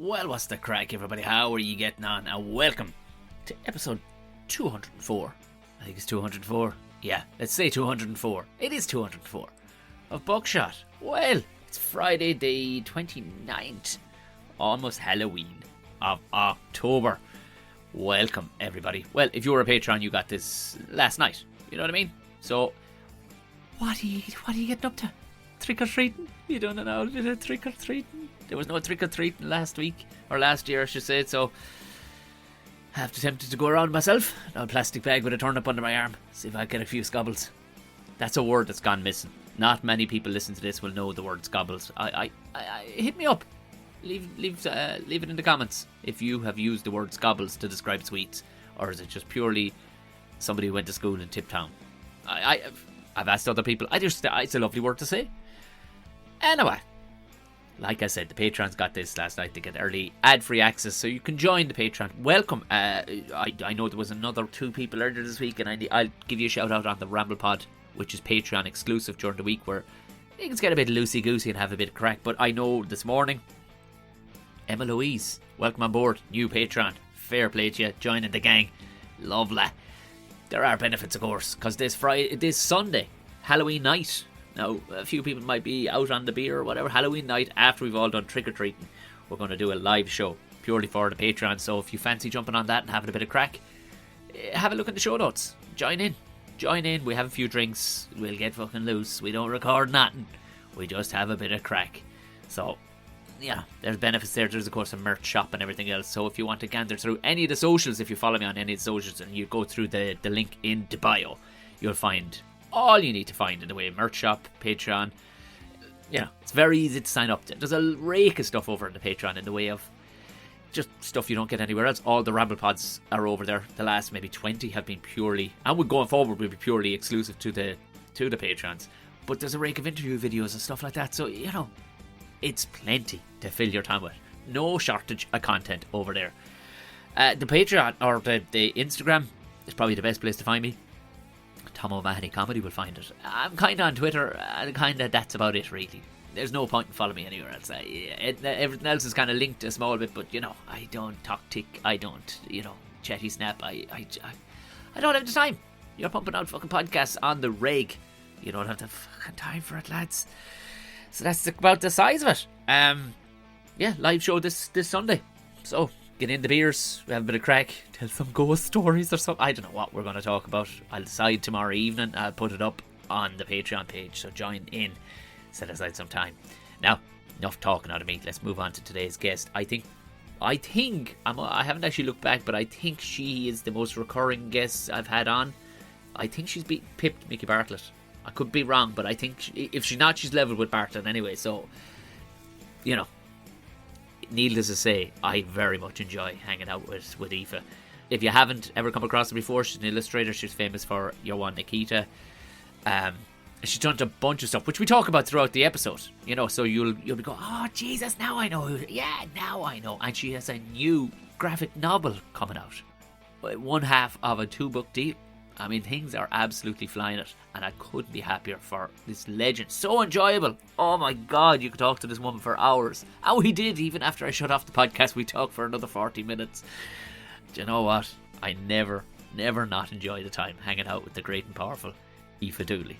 Well, what's the crack, everybody? How are you getting on? And welcome to episode 204. I think it's 204. Yeah, let's say 204. It is 204 of Buckshot. Well, it's Friday the 29th, almost Halloween of October. Welcome, everybody. Well, if you were a Patreon, you got this last night. You know what I mean? So, what are you getting up to? Trick-or-treating? You doing an old bit of trick-or-treating? There was no trick-or-treating last week, or last year I should say, so I have tempted to go around myself, a plastic bag with a turnip under my arm, see if I get a few scobbles. That's a word that's gone missing. Not many people listen to this will know the word scobbles. I hit me up. Leave it in the comments if you have used the word scobbles to describe sweets, or is it just purely somebody who went to school in Tiptown? I've asked other people. It's a lovely word to say. Anyway, like I said, the Patrons got this last night to get early ad-free access, so you can join the Patreon. Welcome. I know there was another 2 people earlier this week, and I'll give you a shout out on the Ramble Pod, which is Patreon exclusive during the week, where things get a bit loosey-goosey and have a bit of crack. But I know this morning, Emma Louise, welcome on board, new Patreon. Fair play to you, joining the gang. Lovely. There are benefits, of course, because this Sunday, Halloween night. Now, a few people might be out on the beer or whatever. Halloween night, after we've all done trick-or-treating, we're going to do a live show purely for the Patreon. So if you fancy jumping on that and having a bit of crack, have a look at the show notes. Join in. We have a few drinks. We'll get fucking loose. We don't record nothing. We just have a bit of crack. So, yeah, there's benefits there. There's, of course, a merch shop and everything else. So if you want to gander through any of the socials, if you follow me on any of the socials and you go through the link in the bio, you'll find all you need to find in the way of merch shop, Patreon. You know, it's very easy to sign up to. There's a rake of stuff over in the Patreon in the way of just stuff you don't get anywhere else. All the Ramble Pods are over there. The last maybe 20 have been purely, and we're going forward, will be purely exclusive to the Patrons. But there's a rake of interview videos and stuff like that. So, you know, it's plenty to fill your time with. No shortage of content over there. The Patreon, or the Instagram, is probably the best place to find me. Tom O'Mahony Comedy will find it. I'm kind of on Twitter, and kind of that's about it, really. There's no point in following me anywhere else. Everything else is kind of linked a small bit, but, you know, I don't talk tick, I don't, chatty snap, I don't have the time. You're pumping out fucking podcasts on the reg. You don't have the fucking time for it, lads. So that's about the size of it. Yeah, live show this Sunday. So, get in the beers, we have a bit of crack, tell some ghost stories or something. I don't know what we're going to talk about. I'll decide tomorrow evening. I'll put it up on the Patreon page, so join in. Set aside some time. Now, enough talking out of me. Let's move on to today's guest. I haven't actually looked back, but I think she is the most recurring guest I've had on. I think she's pipped Mickey Bartlett. I could be wrong, but I think if she's not, she's level with Bartlett anyway. So, you know, needless to say, I very much enjoy hanging out with Aoife. If you haven't ever come across her before, she's an illustrator. She's famous for Your One Nikita. She's done a bunch of stuff, which we talk about throughout the episode. You know, so you'll be going, oh Jesus, now I know. Now I know. And she has a new graphic novel coming out. One half of a 2-book deal. I mean, things are absolutely flying it, and I couldn't be happier for this legend. So enjoyable. Oh my God, you could talk to this woman for hours. And we did, even after I shut off the podcast, we talked for another 40 minutes. Do you know what? I never not enjoy the time hanging out with the great and powerful Aoife Dooley.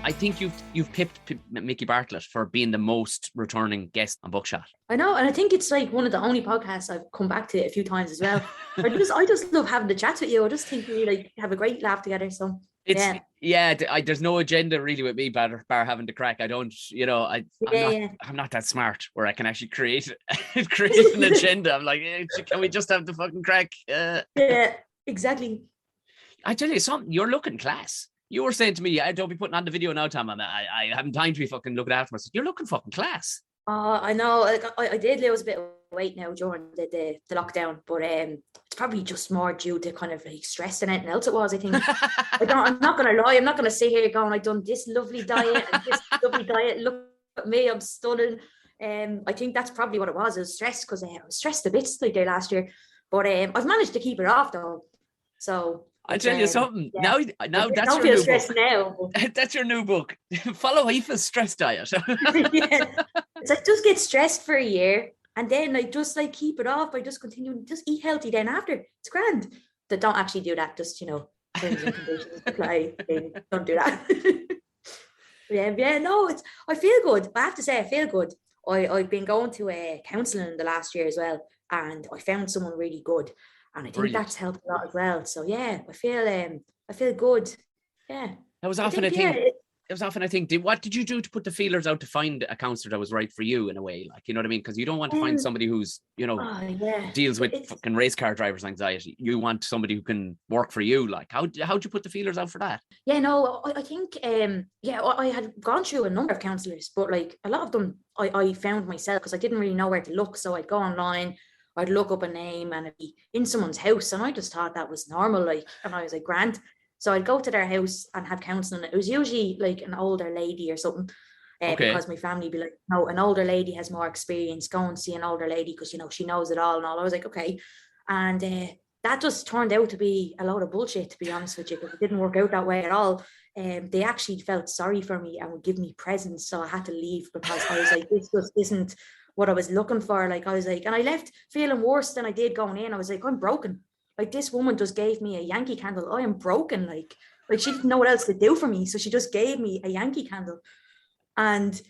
I think you've pipped Mickey Bartlett for being the most returning guest on Buckshot. I know, and I think it's like one of the only podcasts I've come back to a few times as well. I just love having the chats with you. I just think we like have a great laugh together. So there's no agenda really with me, bar having to crack. I don't, I'm not that smart where I can actually create an agenda. I'm like, can we just have the fucking crack? Yeah, exactly. I tell you something, you're looking class. You were saying to me, don't be putting on the video now, Tom. I haven't time to be fucking looking after myself. You're looking fucking class. I know. I did lose a bit of weight now during the lockdown, but it's probably just more due to kind of like stress than anything else it was, I think. I'm not going to lie. I'm not going to sit here going, I've done this lovely diet and this lovely diet. Look at me, I'm stunning. I think that's probably what it was. It was stress because I was stressed a bit like there last year. But I've managed to keep it off though. So I tell you something. Yeah. Now that's don't your feel new stressed book. now. That's your new book. Follow Aoife's stress diet. Yeah. It's like just get stressed for a year and then like just like keep it off by just continuing, just eat healthy then after. It's grand. But don't actually do that, just terms and conditions apply. Don't do that. Yeah, no, I feel good. I have to say I feel good. I've been going to counselling in the last year as well, and I found someone really good. And I think Brilliant. that's helped a lot as well. So yeah, I feel good. Yeah. That was I often think, a thing. It was often I think, what did you do to put the feelers out to find a counsellor that was right for you in a way? Like, you know what I mean? Because you don't want to find somebody who's, oh yeah. deals with fucking race car drivers' anxiety. You want somebody who can work for you. Like, how'd you put the feelers out for that? Yeah, no, I think I had gone through a number of counsellors, but like a lot of them I found myself because I didn't really know where to look. So I'd go online, I'd look up a name and it'd be in someone's house. And I just thought that was normal, like, and I was like, grand. So I'd go to their house and have counselling. It was usually like an older lady or something. Okay. Because my family would be like, no, an older lady has more experience. Go and see an older lady because she knows it all and all. I was like, okay. And that just turned out to be a load of bullshit, to be honest with you, because it didn't work out that way at all. They actually felt sorry for me and would give me presents. So I had to leave because I was like, this just isn't what I was looking for. Like, I was like, and I left feeling worse than I did going in. I was like, I'm broken. Like, this woman just gave me a Yankee candle. I am broken. Like she didn't know what else to do for me. So she just gave me a Yankee candle. And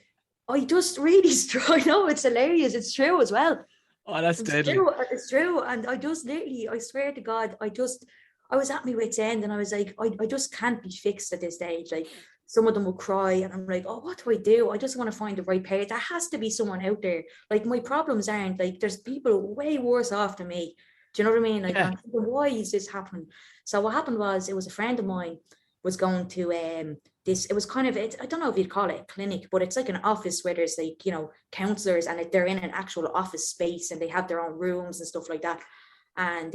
I just really, I know it's hilarious. It's true as well. Oh, that's deadly. It's true. And I just literally, I swear to God, I was at my wit's end and I was like, I just can't be fixed at this stage. Like, some of them will cry and I'm like, oh, what do I do? I just want to find the right pair. There has to be someone out there. Like, my problems aren't like, there's people way worse off than me. Do you know what I mean? Like, I'm thinking, why is this happening? So what happened was, it was a friend of mine was going to it was kind of, I don't know if you'd call it a clinic, but it's like an office where there's like, counselors and they're in an actual office space and they have their own rooms and stuff like that. And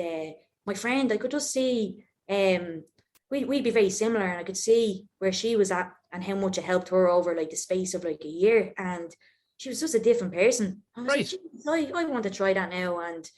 my friend, I could just see, we'd be very similar, and I could see where she was at and how much it helped her over like the space of like a year. And she was just a different person. I was like, I want to try that now. And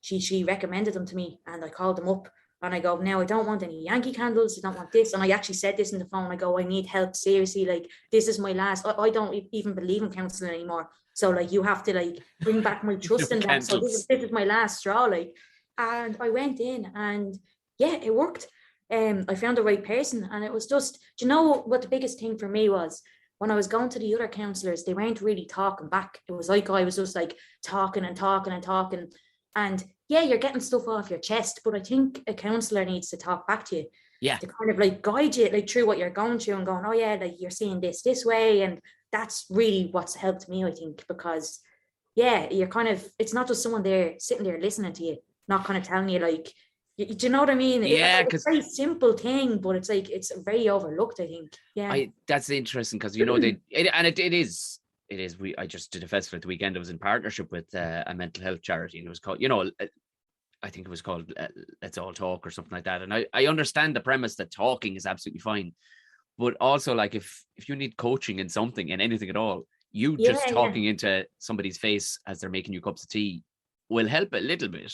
she recommended them to me, and I called them up. And I go, now I don't want any Yankee candles. I don't want this. And I actually said this in the phone. I go, I need help, seriously. Like, this is my last, I don't even believe in counseling anymore. So like, you have to like bring back my trust in that. So this is my last straw. Like, and I went in and yeah, it worked. I found the right person. And it was just, do you know what the biggest thing for me was? When I was going to the other counselors, they weren't really talking back. It was like, I was just like talking and talking and talking. And yeah, you're getting stuff off your chest, but I think a counsellor needs to talk back to you. Yeah. To kind of like guide you like through what you're going through and going, oh yeah, like you're seeing this way. And that's really what's helped me, I think, because yeah, you're kind of, it's not just someone there sitting there listening to you, not kind of telling you like, do you know what I mean? Yeah, it's a very simple thing, but it's like, it's very overlooked, I think. Yeah. That's interesting because, it is. It is. I just did a festival at the weekend. I was in partnership with a mental health charity, and it was called, I think it was called Let's All Talk or something like that. And I understand the premise that talking is absolutely fine, but also like if you need coaching in something, in anything at all, just talking into somebody's face as they're making you cups of tea will help a little bit.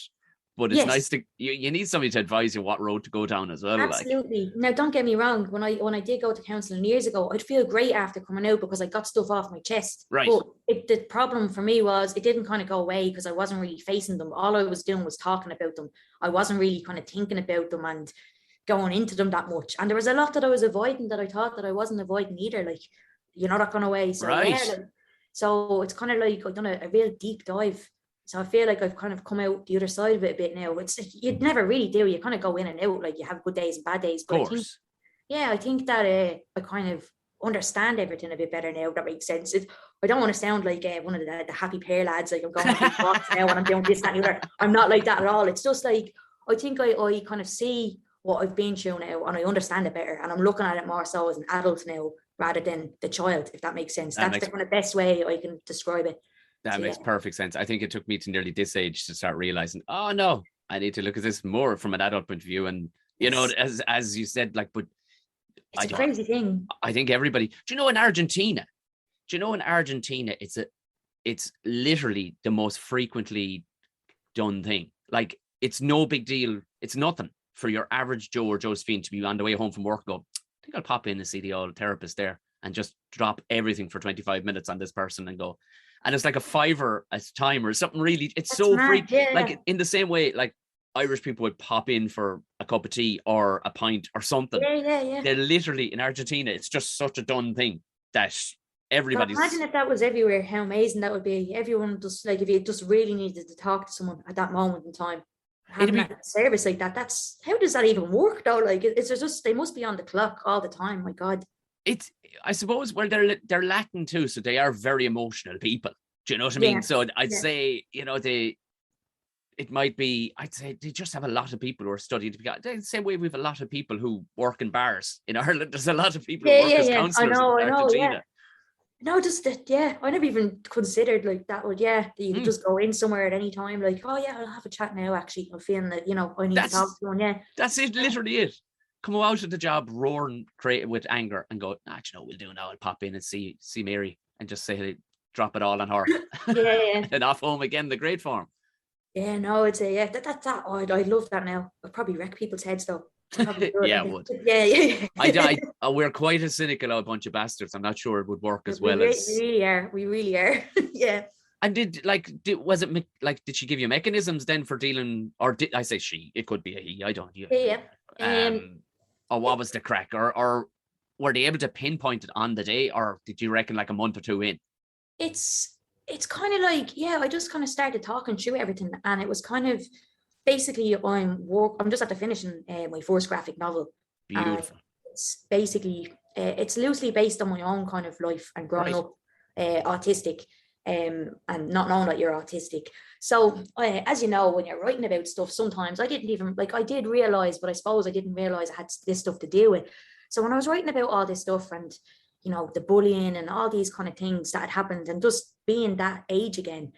But it's nice to you need somebody to advise you what road to go down as well. Absolutely. Like. Now, don't get me wrong. When I did go to counselling years ago, I'd feel great after coming out because I got stuff off my chest. Right. But the problem for me was it didn't kind of go away because I wasn't really facing them. All I was doing was talking about them. I wasn't really kind of thinking about them and going into them that much. And there was a lot that I was avoiding that I thought that I wasn't avoiding either. Like, that kind of way. So so it's kind of like I've done a real deep dive. So I feel like I've kind of come out the other side of it a bit now. It's you'd never really do. You kind of go in and out, like you have good days and bad days. But I think that I kind of understand everything a bit better now. That makes sense. I don't want to sound like one of the happy pair lads, like I'm going on walks now and I'm doing this, that, and the other. I'm not like that at all. It's just like I think I kind of see what I've been through now and I understand it better. And I'm looking at it more so as an adult now rather than the child, if that makes sense. That's the kind of best way I can describe it. That makes perfect sense. I think it took me to nearly this age to start realizing, oh no, I need to look at this more from an adult point of view. And as you said, like, but it's a crazy thing. I think everybody. Do you know in Argentina? It's literally the most frequently done thing. Like, it's no big deal. It's nothing. for your average Joe or Josephine to be on the way home from work and go, I think I'll pop in and see the old therapist there and just drop everything for 25 minutes on this person and go. And it's like a $5 a time or something really. It's so free. Yeah. Like in the same way, like Irish people would pop in for a cup of tea or a pint or something. Yeah. They're literally in Argentina. It's just such a done thing that everybody's. But imagine if that was everywhere, how amazing that would be. Everyone just like, if you just really needed to talk to someone at that moment in time, having that service like that, that's, how does that even work though? Like, it's just, they must be on the clock all the time. My God. It's, I suppose, well, they're Latin too, so they are very emotional people. Do you know what I mean? So I'd say, you know, it might be, I'd say they just have a lot of people who are studying to be, the same way we have a lot of people who work in bars in Ireland. There's a lot of people who work as counsellors in Argentina. No, just that, I never even considered like that would, that you could just go in somewhere at any time, like, oh yeah, I'll have a chat now, actually. I'm feeling that, you know, I need to talk to someone, That's it, literally it. Come out of the job roaring with anger and go, you know, we'll do now. I'll pop in and see Mary and just say, drop it all on her. And off home again, the great form. Yeah, no, it's I love that now. I'd probably wreck people's heads though. Yeah, it would. Yeah. We're quite a cynical a bunch of bastards. I'm not sure it would work as well as. We really are. Yeah. And did she give you mechanisms then for dealing, or did I say she? It could be a he. I don't. Yeah. Or what was the crack, or were they able to pinpoint it on the day, or did you reckon like a month or two in? It's kind of like, I just kind of started talking through everything, and it was kind of basically I'm just at the finishing my first graphic novel. Beautiful. It's basically it's loosely based on my own kind of life and growing up autistic, and not knowing that you're autistic. So as you know, when you're writing about stuff, sometimes I didn't even, like, I did realize, but I suppose I didn't realize I had this stuff to deal with. So when I was writing about all this stuff and, you know, the bullying and all these kind of things that had happened, and just being that age again,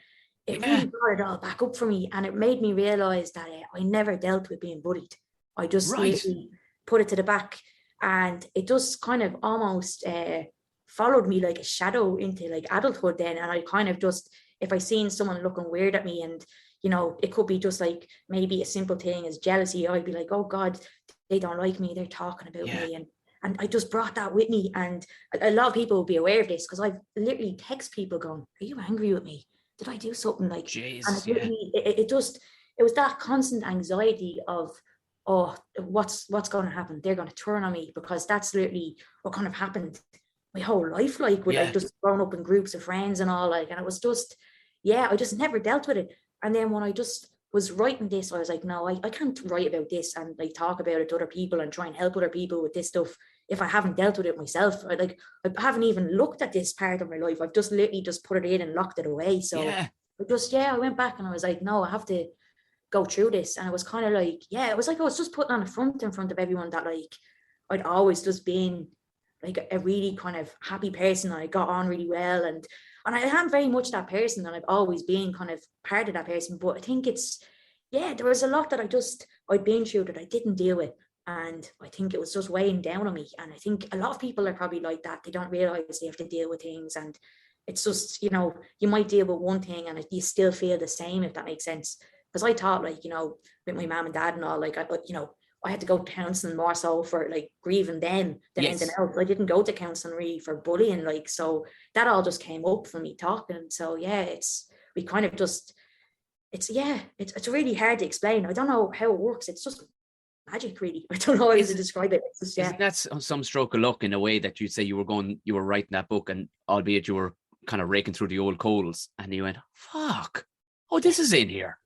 it really brought it all back up for me, and it made me realize that I never dealt with being bullied. I just really put it to the back, and it just kind of almost followed me like a shadow into like adulthood then. And I kind of just, if I seen someone looking weird at me, and, you know, it could be just like maybe a simple thing as jealousy, I'd be like, oh God, they don't like me, they're talking about me. And I just brought that with me. And a lot of people will be aware of this, because I've literally text people going, are you angry with me? Did I do something? Like, jeez, and it was that constant anxiety of, oh, what's going to happen? They're going to turn on me, because that's literally what kind of happened my whole life, like, with like just growing up in groups of friends and all, like, and it was just, I just never dealt with it. And then when I just was writing this, I was like, no, I can't write about this and like talk about it to other people and try and help other people with this stuff if I haven't dealt with it myself. I haven't even looked at this part of my life. I've just literally just put it in and locked it away. So I went back and I was like, no, I have to go through this. And it was kind of like, it was like I was just putting on a front in front of everyone that, like, I'd always just been like a really kind of happy person. I got on really well, and I am very much that person, and I've always been kind of part of that person. But I think it's, there was a lot that I'd been through that I didn't deal with. And I think it was just weighing down on me. And I think a lot of people are probably like that. They don't realize they have to deal with things. And it's just, you know, you might deal with one thing and you still feel the same, if that makes sense. Because I thought, like, you know, with my mom and dad and all, like, I had to go to counselling more so for like grieving them than anything else. I didn't go to counselling really for bullying, like, so that all just came up for me talking. So it's really hard to explain. I don't know how it works. It's just magic, really. I don't know how to describe it. It's just, Isn't that some stroke of luck in a way, that you'd say you were writing that book, and albeit you were kind of raking through the old coals, and you went, fuck, oh, this is in here.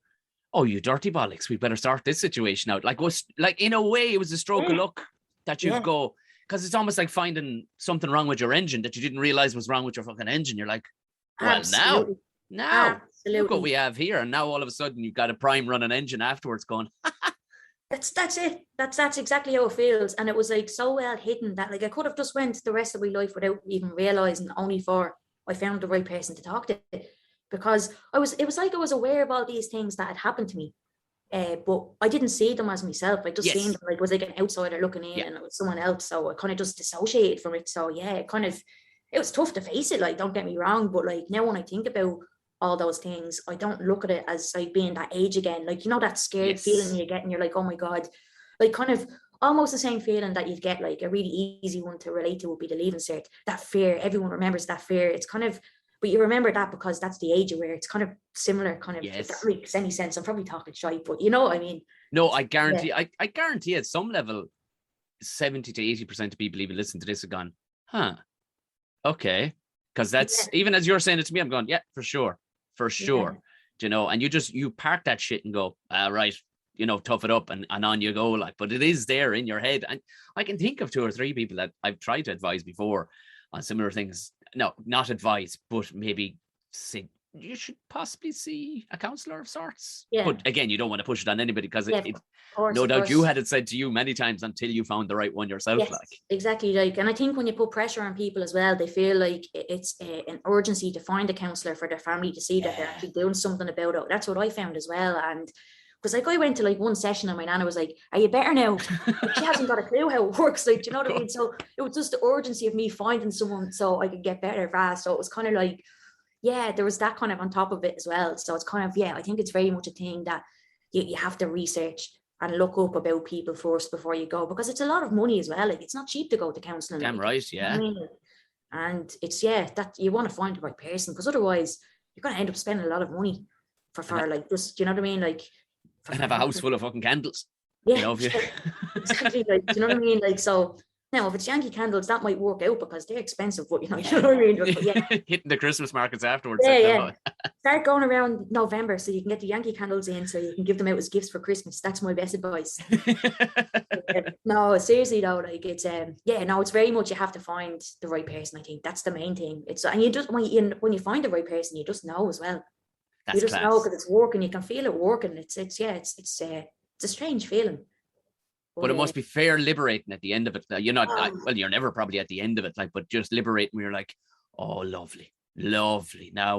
Oh, you dirty bollocks, we better start this situation out. Like, in a way, it was a stroke of luck that you'd go, because it's almost like finding something wrong with your engine that you didn't realize was wrong with your fucking engine. You're like, well, now look what we have here. And now all of a sudden you've got a prime running engine afterwards going, That's it. That's exactly how it feels. And it was like so well hidden that, like, I could have just went the rest of my life without even realizing, only for I found the right person to talk to. Because it was like I was aware of all these things that had happened to me, but I didn't see them as myself. I just seen them like, was like an outsider looking in, and it was someone else. So I kind of just dissociated from it. So it was tough to face it. Like, don't get me wrong, but like now when I think about all those things, I don't look at it as like being that age again. Like, you know, that scared feeling you get, and you're like, oh my God, like kind of almost the same feeling that you'd get. Like a really easy one to relate to would be the leaving cert. That fear, everyone remembers that fear. It's kind of, but you remember that because that's the age where it's kind of similar, kind of, if that makes any sense. I'm probably talking shite, but you know what I mean? No, I guarantee, I guarantee at some level, 70 to 80% of people even listen to this have gone, huh, okay. Because that's, even as you're saying it to me, I'm going, yeah, for sure. You know, and you park that shit and go, right, you know, tough it up and on you go. Like, but it is there in your head. And I can think of 2 or 3 people that I've tried to advise before on similar things. No, not advise, but maybe say you should possibly see a counselor of sorts. Yeah. But again, you don't want to push it on anybody because no doubt you had it said to you many times until you found the right one yourself. Yes, like exactly. Like, and I think when you put pressure on people as well, they feel like it's an urgency to find a counselor for their family to see that they're actually doing something about it. That's what I found as well. And because like I went to like one session and my nana was like, "Are you better now?" Like, she hasn't got a clue how it works. Like, do you know what I mean? So it was just the urgency of me finding someone so I could get better fast. So it was kind of like, yeah, there was that kind of on top of it as well. So it's kind of, I think it's very much a thing that you have to research and look up about people first before you go, because it's a lot of money as well. Like, it's not cheap to go to counselling. Damn right, yeah. I mean, and it's that you want to find the right person, because otherwise you're going to end up spending a lot of money for like just, you know what I mean? Like, and have a house full of fucking candles. Yeah, you know, exactly. Like, do you know what I mean? Like, so now if it's Yankee candles, that might work out because they're expensive, but you know what I mean? But, hitting the Christmas markets afterwards. Start going around November so you can get the Yankee candles in so you can give them out as gifts for Christmas. That's my best advice. No, seriously though, like it's it's very much you have to find the right person. I think that's the main thing. It's, and you just when you find the right person, you just know as well. That's you just know because it's working. You can feel it working. It's a strange feeling. But it must be fair liberating at the end of it. You're not, well, you're never probably at the end of it, like, but just liberating where you're like, oh, lovely. Now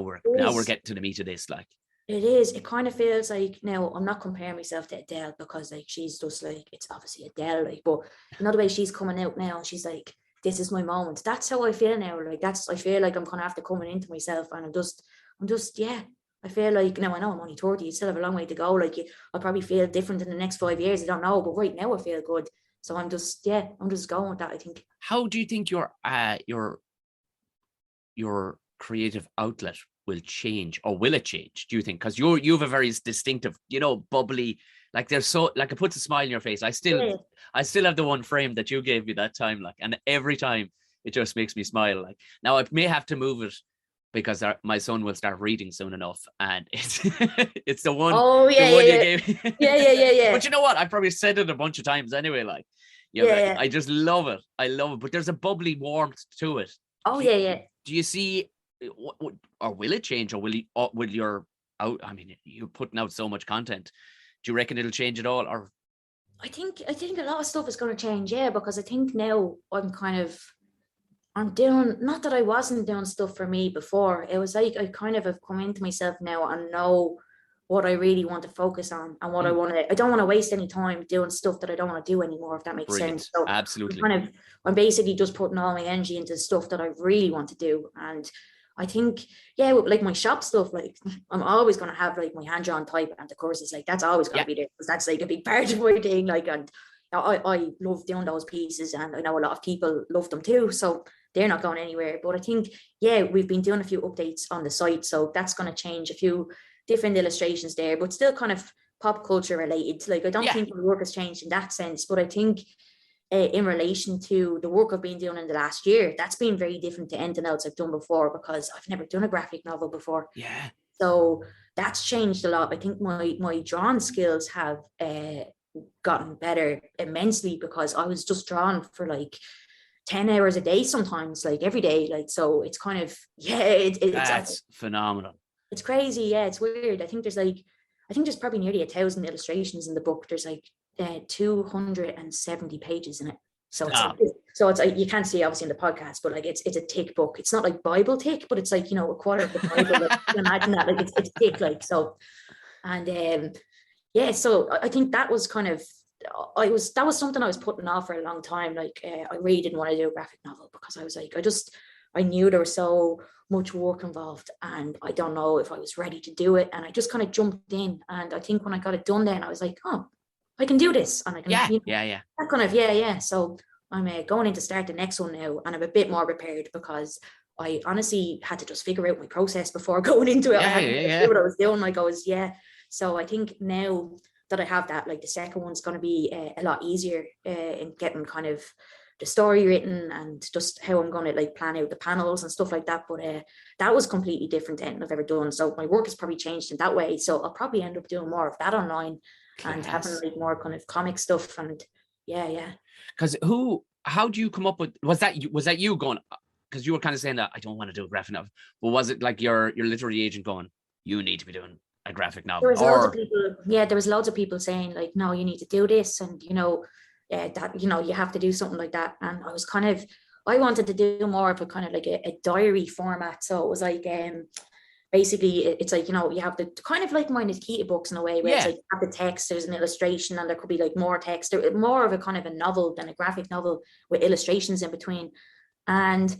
we're getting to the meat of this, like. It is. It kind of feels like, now I'm not comparing myself to Adele because like she's just like, it's obviously Adele, like, but you know the way she's coming out now and she's like, this is my moment. That's how I feel now. Like I feel like I'm kind of after coming into myself, and I'm just I feel like, now I know I'm only 30, you still have a long way to go. Like, I'll probably feel different in the next 5 years. I don't know, but right now I feel good. So I'm just going with that, I think. How do you think your creative outlet will change, or will it change, do you think? Because you have a very distinctive, you know, bubbly, like there's so, like, it puts a smile on your face. I still have the one frame that you gave me that time, like, and every time it just makes me smile. Like, now I may have to move it because my son will start reading soon enough, and it's the one. You gave me. Yeah. But you know what? I probably said it a bunch of times anyway. Like, like, I just love it. I love it. But there's a bubbly warmth to it. Do you see, or will it change, or will your out? I mean, you're putting out so much content. Do you reckon it'll change at all, or? I think a lot of stuff is going to change, because I think now I'm doing, not that I wasn't doing stuff for me before. It was like I kind of have come into myself now and know what I really want to focus on and what I don't want to waste any time doing stuff that I don't want to do anymore, if that makes sense. So absolutely. I'm basically just putting all my energy into stuff that I really want to do. And I think, like my shop stuff, like I'm always going to have like my hand-drawn type and the courses, like that's always going to be there, because that's like a big part of my thing. Like, and I love doing those pieces, and I know a lot of people love them too. So they're not going anywhere. But I think, we've been doing a few updates on the site, so that's going to change a few different illustrations there, but still kind of pop culture related. Like, I don't think my work has changed in that sense, but I think in relation to the work I've been doing in the last year, that's been very different to anything else I've done before, because I've never done a graphic novel before. Yeah. So that's changed a lot. I think my drawing skills have gotten better immensely, because I was just drawing for like 10 hours a day sometimes, like every day. Like, so it's kind of, that's phenomenal. It's crazy. It's weird. I think there's probably nearly 1,000 illustrations in the book. There's like 270 pages in it. So it's like, you can't see obviously in the podcast, but like it's a thick book. It's not like Bible thick, but it's like, you know, a quarter of the Bible. Like, you can imagine that, like it's thick, like, so. And so I think that was kind of, that was something I was putting off for a long time. Like, I really didn't want to do a graphic novel, because I was like, I knew there was so much work involved, and I don't know if I was ready to do it. And I just kind of jumped in, and I think when I got it done, then I was like, oh, I can do this, and I can, Yeah, you know, yeah. that kind of, yeah. So I'm going in to start the next one now, and I'm a bit more prepared because I honestly had to just figure out my process before going into it. I had to Yeah. do what I was doing. Like I was, yeah. So I think now that I have that, like the second one's going to be a lot easier in getting kind of the story written and just how I'm going to like plan out the panels and stuff like that. But that was completely different to anything I've ever done. So my work has probably changed in that way. So I'll probably end up doing more of that online and having Class. like more kind of comic stuff. And yeah. Because how do you come up with, was that you going, because you were kind of saying that I don't want to do a graphic novel, but was it like your literary agent going, you need to be doing a graphic There novel? was loads of people, there was loads of people saying like, no, you need to do this, and that you have to do something like that. And I was kind of, I wanted to do more of a kind of like a diary format. So it was like basically it's like, you have the kind of like mine is Kita books in a way, where it's like you have the text, there's an illustration, and there could be like more text, more of a kind of a novel than a graphic novel with illustrations in between. And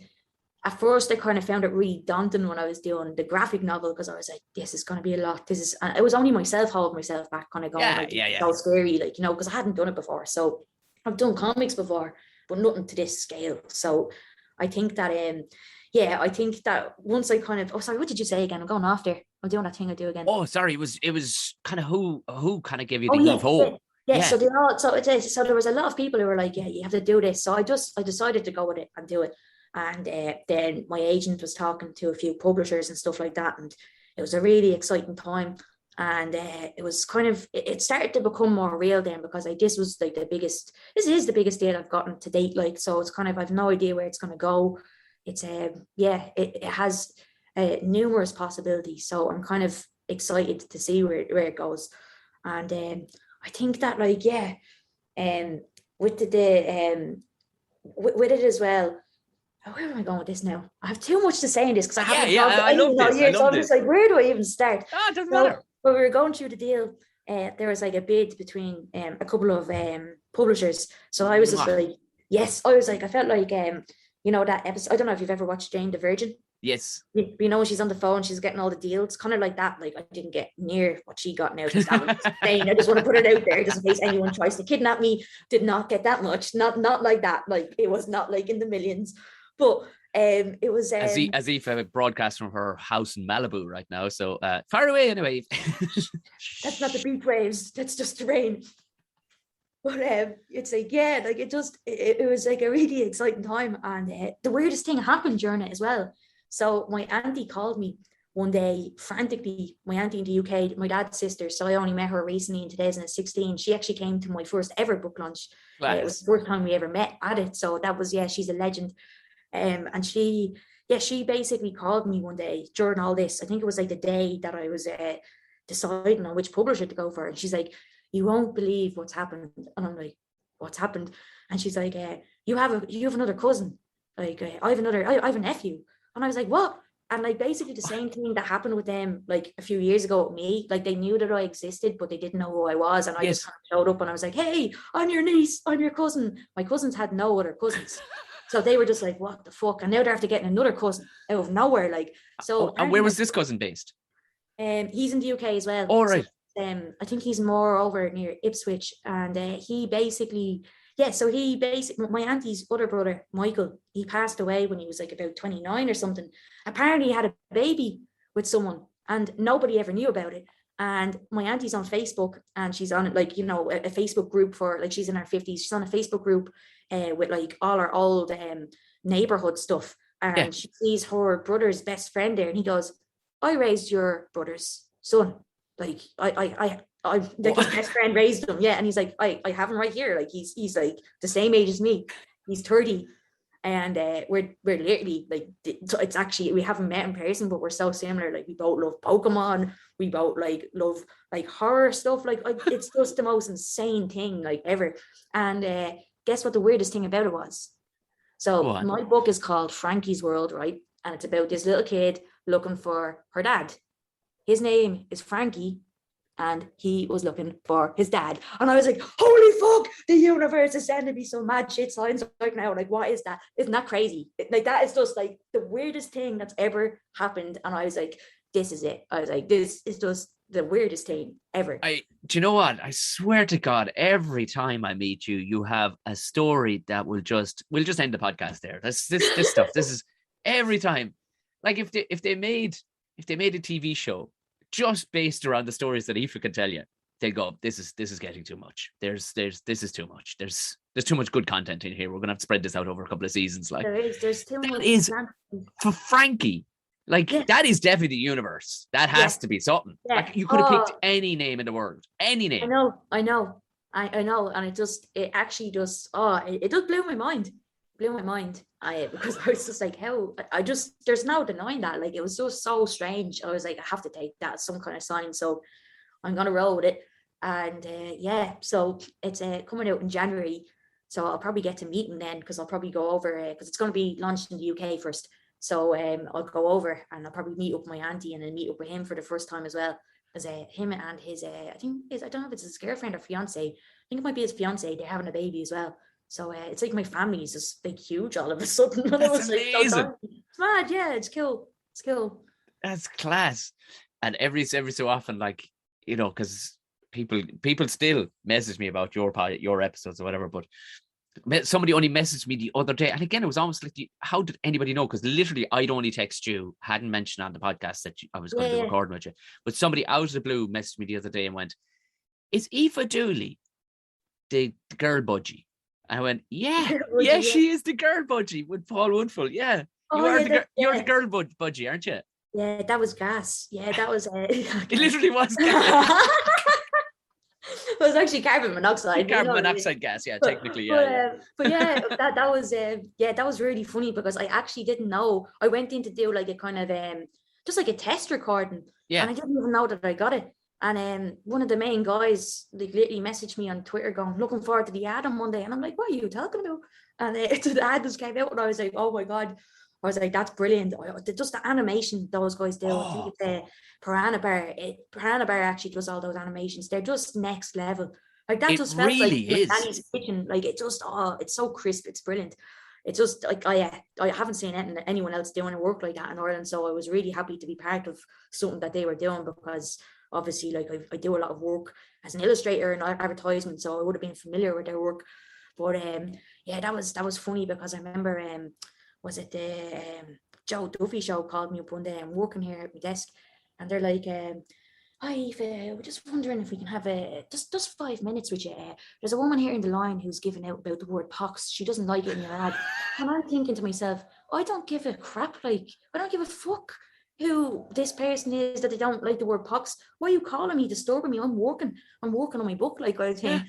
at first I kind of found it really daunting when I was doing the graphic novel, because I was like, this is going to be a lot. It was only myself holding myself back, kind of going, like, Yeah. so scary, like, because I hadn't done it before. So I've done comics before, but nothing to this scale. So I think that, I think that once I kind of, oh, sorry, what did you say again? I'm going off there. I'm doing that thing I do again. Oh, sorry. It was kind of who kind of gave you Oh, the heave ho. yeah. So so there was a lot of people who were like, yeah, you have to do this. So I decided to go with it and do it. And then my agent was talking to a few publishers and stuff like that, and it was a really exciting time. And it was kind of, it started to become more real then, because this is the biggest deal I've gotten to date. Like, so it's kind of, I've no idea where it's going to go. It's it has numerous possibilities. So I'm kind of excited to see where it goes. And I think that, like, with with it as well. Where am I going with this now? I have too much to say in this because I haven't talked I love this. so I'm just like, where do I even start? It doesn't matter. When we were going through the deal, there was like a bid between a couple of publishers. So I was just like, yes, I was like, I felt like that episode. I don't know if you've ever watched Jane the Virgin. Yes. When she's on the phone, she's getting all the deals, kind of like that. Like, I didn't get near what she got now, because that was insane. I just want to put it out there, just in case anyone tries to kidnap me. Did not get that much. Not like that. Like, it was not like in the millions. But it was as Aoife broadcast from her house in Malibu right now. So far away anyway. That's not the beach waves. That's just the rain. But it's like, it was like a really exciting time. And the weirdest thing happened during it as well. So my auntie called me one day frantically. My auntie in the UK, my dad's sister. So I only met her recently in 2016. She actually came to my first ever book launch. It was the first time we ever met at it. So that was, she's a legend. And she basically called me one day during all this. I think it was like the day that I was deciding on which publisher to go for. And she's like, you won't believe what's happened. And I'm like, what's happened? And she's like, you have another cousin. Like, I have a nephew. And I was like, what? And like, basically the same thing that happened with them like a few years ago with me. Like, they knew that I existed, but they didn't know who I was. And I just kind of showed up and I was like, hey, I'm your niece, I'm your cousin. My cousins had no other cousins. So they were just like, what the fuck? And now they're after getting another cousin out of nowhere. Like, so. And where was this cousin based? He's in the UK as well. All right. So, I think he's more over near Ipswich. And he basically, my auntie's other brother, Michael, he passed away when he was like about 29 or something. Apparently he had a baby with someone and nobody ever knew about it. And my auntie's on Facebook, and she's on like, a Facebook group for, like, she's in her 50s. She's on a Facebook group with like all her old neighborhood stuff. And she sees her brother's best friend there, and he goes, I raised your brother's son. Like, I like, his best friend raised him. Yeah. And he's like, I have him right here. Like, he's like the same age as me. He's 30. And we're literally like, it's actually, we haven't met in person, but we're so similar. Like, we both love Pokemon. We both like love like horror stuff. Like, it's just the most insane thing like ever. And guess what the weirdest thing about it was? So my book is called Frankie's World, right? And it's about this little kid looking for her dad. His name is Frankie, and he was looking for his dad. And I was like, holy fuck, the universe is sending me some mad shit signs right now. Like, what is that? Isn't that crazy? Like, that is just like the weirdest thing that's ever happened. And I was like, this is it. I was like, this is just the weirdest thing ever. Do you know what? I swear to God, every time I meet you, you have a story that we'll just end the podcast there. This stuff. This is every time. Like if they made a TV show just based around the stories that Aoife can tell you, they go, this is getting too much. This is too much. There's too much good content in here. We're gonna have to spread this out over a couple of seasons. Like there's too that much. is for Frankie. Like that is definitely the universe. That has to be something. Yeah. Like you could have picked any name in the world. Any name. I know. And it actually just it just blew my mind. Because I was just like, how there's no denying that. Like it was just so strange. I was like, I have to take that as some kind of sign. So I'm gonna roll with it. And so it's coming out in January. So I'll probably get to meet him then, because I'll probably go over because it's going to be launched in the UK first. So I'll go over and I'll probably meet up with my auntie and then meet up with him for the first time as well. Because him and his I don't know if it's his girlfriend or fiance. I think it might be his fiance. They're having a baby as well. So it's like my family is just like huge all of a sudden. That's amazing. So it's mad. Yeah, it's cool. That's class. And every so often, like, you know, because people still message me about your episodes or whatever, but somebody only messaged me the other day, and again it was almost like, how did anybody know? Because literally I'd only text you, hadn't mentioned on the podcast that I was going to be recording with you, but somebody out of the blue messaged me the other day and went, "Is Aoife Dooley the girl budgie?" I went, "Yeah, she is the girl budgie with Paul Woodfull. Yeah, you're the girl budgie, aren't you?" Yeah, that was gas. Yeah, that was it literally was gas. It was actually carbon monoxide. Carbon monoxide gas, yeah, technically, yeah. But yeah, that was really funny, because I actually didn't know. I went in to do like a kind of just like a test recording, and I didn't even know that I got it. And one of the main guys like literally messaged me on Twitter going, "Looking forward to the ad on Monday," and I'm like, "What are you talking about?" And the ad just came out, and I was like, "Oh my God." I was like, that's brilliant. Just the animation those guys do. I think it's Piranha Bar. Piranha Bar actually does all those animations. They're just next level. Like that just felt really like is. Danny's kitchen. Like it just, it's so crisp. It's brilliant. It's just like, I haven't seen anyone else doing a work like that in Ireland. So I was really happy to be part of something that they were doing, because obviously, like I do a lot of work as an illustrator and advertisement, so I would have been familiar with their work. But that was funny, because I remember was it the Joe Duffy show called me up one day. I'm working here at my desk, and they're like, "Hi, Aoife, we're just wondering if we can have just 5 minutes with you. There's a woman here in the line who's giving out about the word pox. She doesn't like it in your ad." And I'm thinking to myself, I don't give a crap. Like, I don't give a fuck who this person is that they don't like the word pox. Why are you calling me, disturbing me? I'm working on my book. Like, I think.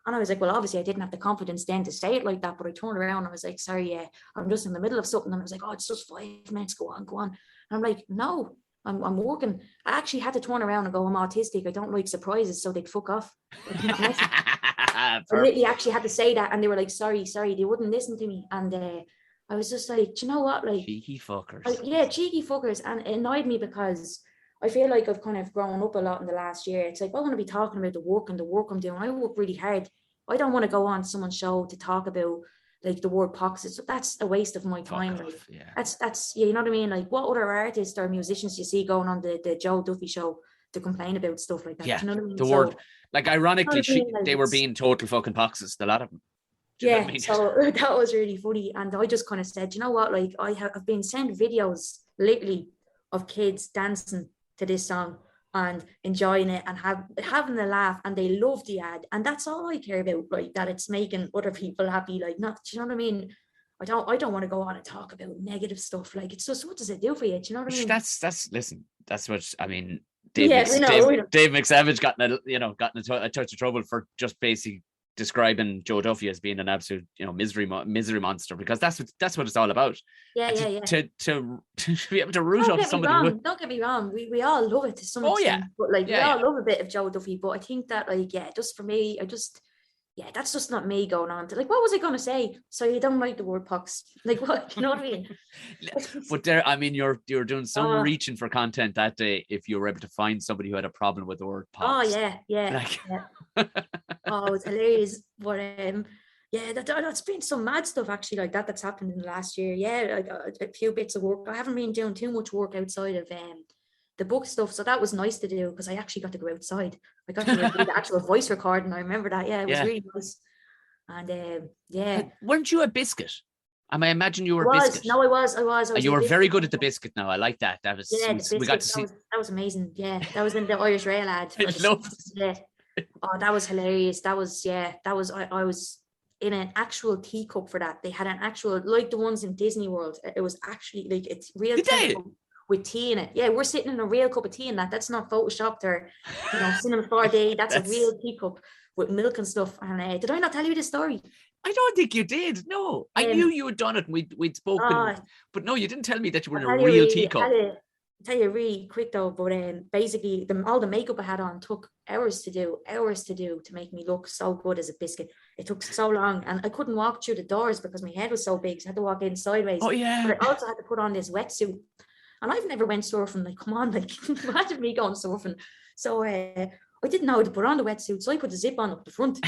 And I was like, well, obviously I didn't have the confidence then to say it like that, but I turned around and I was like, "Sorry, I'm just in the middle of something." And I was like, "Oh, it's just 5 minutes. Go on. And I'm like, "No, I'm working." I actually had to turn around and go, "I'm autistic. I don't like surprises, so they'd fuck off." I literally actually had to say that, and they were like, sorry. They wouldn't listen to me. And I was just like, do you know what? Like, cheeky fuckers. Cheeky fuckers. And it annoyed me, because I feel like I've kind of grown up a lot in the last year. It's like, I want to be talking about the work I'm doing. I work really hard. I don't want to go on someone's show to talk about like the word pox. That's a waste of my time. Like, that's you know what I mean? Like, what other artists or musicians you see going on the Joe Duffy show to complain about stuff like that? Yeah, do you know what I mean? the word, like, ironically, they were being total fucking poxes, a lot of them. Yeah, I mean? So that was really funny. And I just kind of said, you know what? Like, I've been sent videos lately of kids dancing to this song and enjoying it and having a laugh, and they love the ad, and that's all I care about, like, that it's making other people happy. Like, not, do you know what I mean? I don't want to go on and talk about negative stuff. Like, it's just, what does it do for you? Do you know what I mean? That's what I mean. Dave McSavage got in a touch of trouble for just basically describing Joe Duffy as being an absolute, misery monster, because that's what it's all about. To be able to root up somebody. Don't get me wrong. We all love it to some extent. But like, we all love a bit of Joe Duffy. But I think that, like, just for me, that's just not me going on to, like, what was I going to say? So you don't like the word pox? Like, what? You know what I mean? But there, I mean, you're doing some reaching for content that day if you were able to find somebody who had a problem with the word pox. Oh yeah. Oh, it's hilarious. But that's been some mad stuff actually, like that's happened in the last year. Yeah, like a few bits of work. I haven't been doing too much work outside of the book stuff. So that was nice to do because I actually got to go outside. I got to do the actual voice recording. I remember that. Yeah, it was really nice. And yeah. But weren't you a biscuit? I imagine you were a I was. biscuit. No, I was. And you were very good at the biscuit now. I like that. That was, yeah, the biscuit, we got to see. that was amazing. Yeah, that was in the Irish Rail ad. I loved it. Yeah. Oh, that was hilarious. That was, I was in an actual teacup for that. They had an actual, like the ones in Disney World. It was actually like, it's real teacup with tea in it. Yeah, we're sitting in a real cup of tea in that. That's not photoshopped or, Cinema 4D. That's a real teacup with milk and stuff. And did I not tell you this story? I don't think you did. No, I knew you had done it. And we'd spoken, but no, you didn't tell me that you were in a real teacup. Tell you really quick though, but basically all the makeup I had on took hours to do to make me look so good as a biscuit. It took so long, and I couldn't walk through the doors because my head was so big, so I had to walk in sideways. Oh yeah. But I also had to put on this wetsuit, and I've never went surfing. Like, come on, like imagine me going surfing. So I didn't know how to put on the wetsuit, so I put the zip on up the front.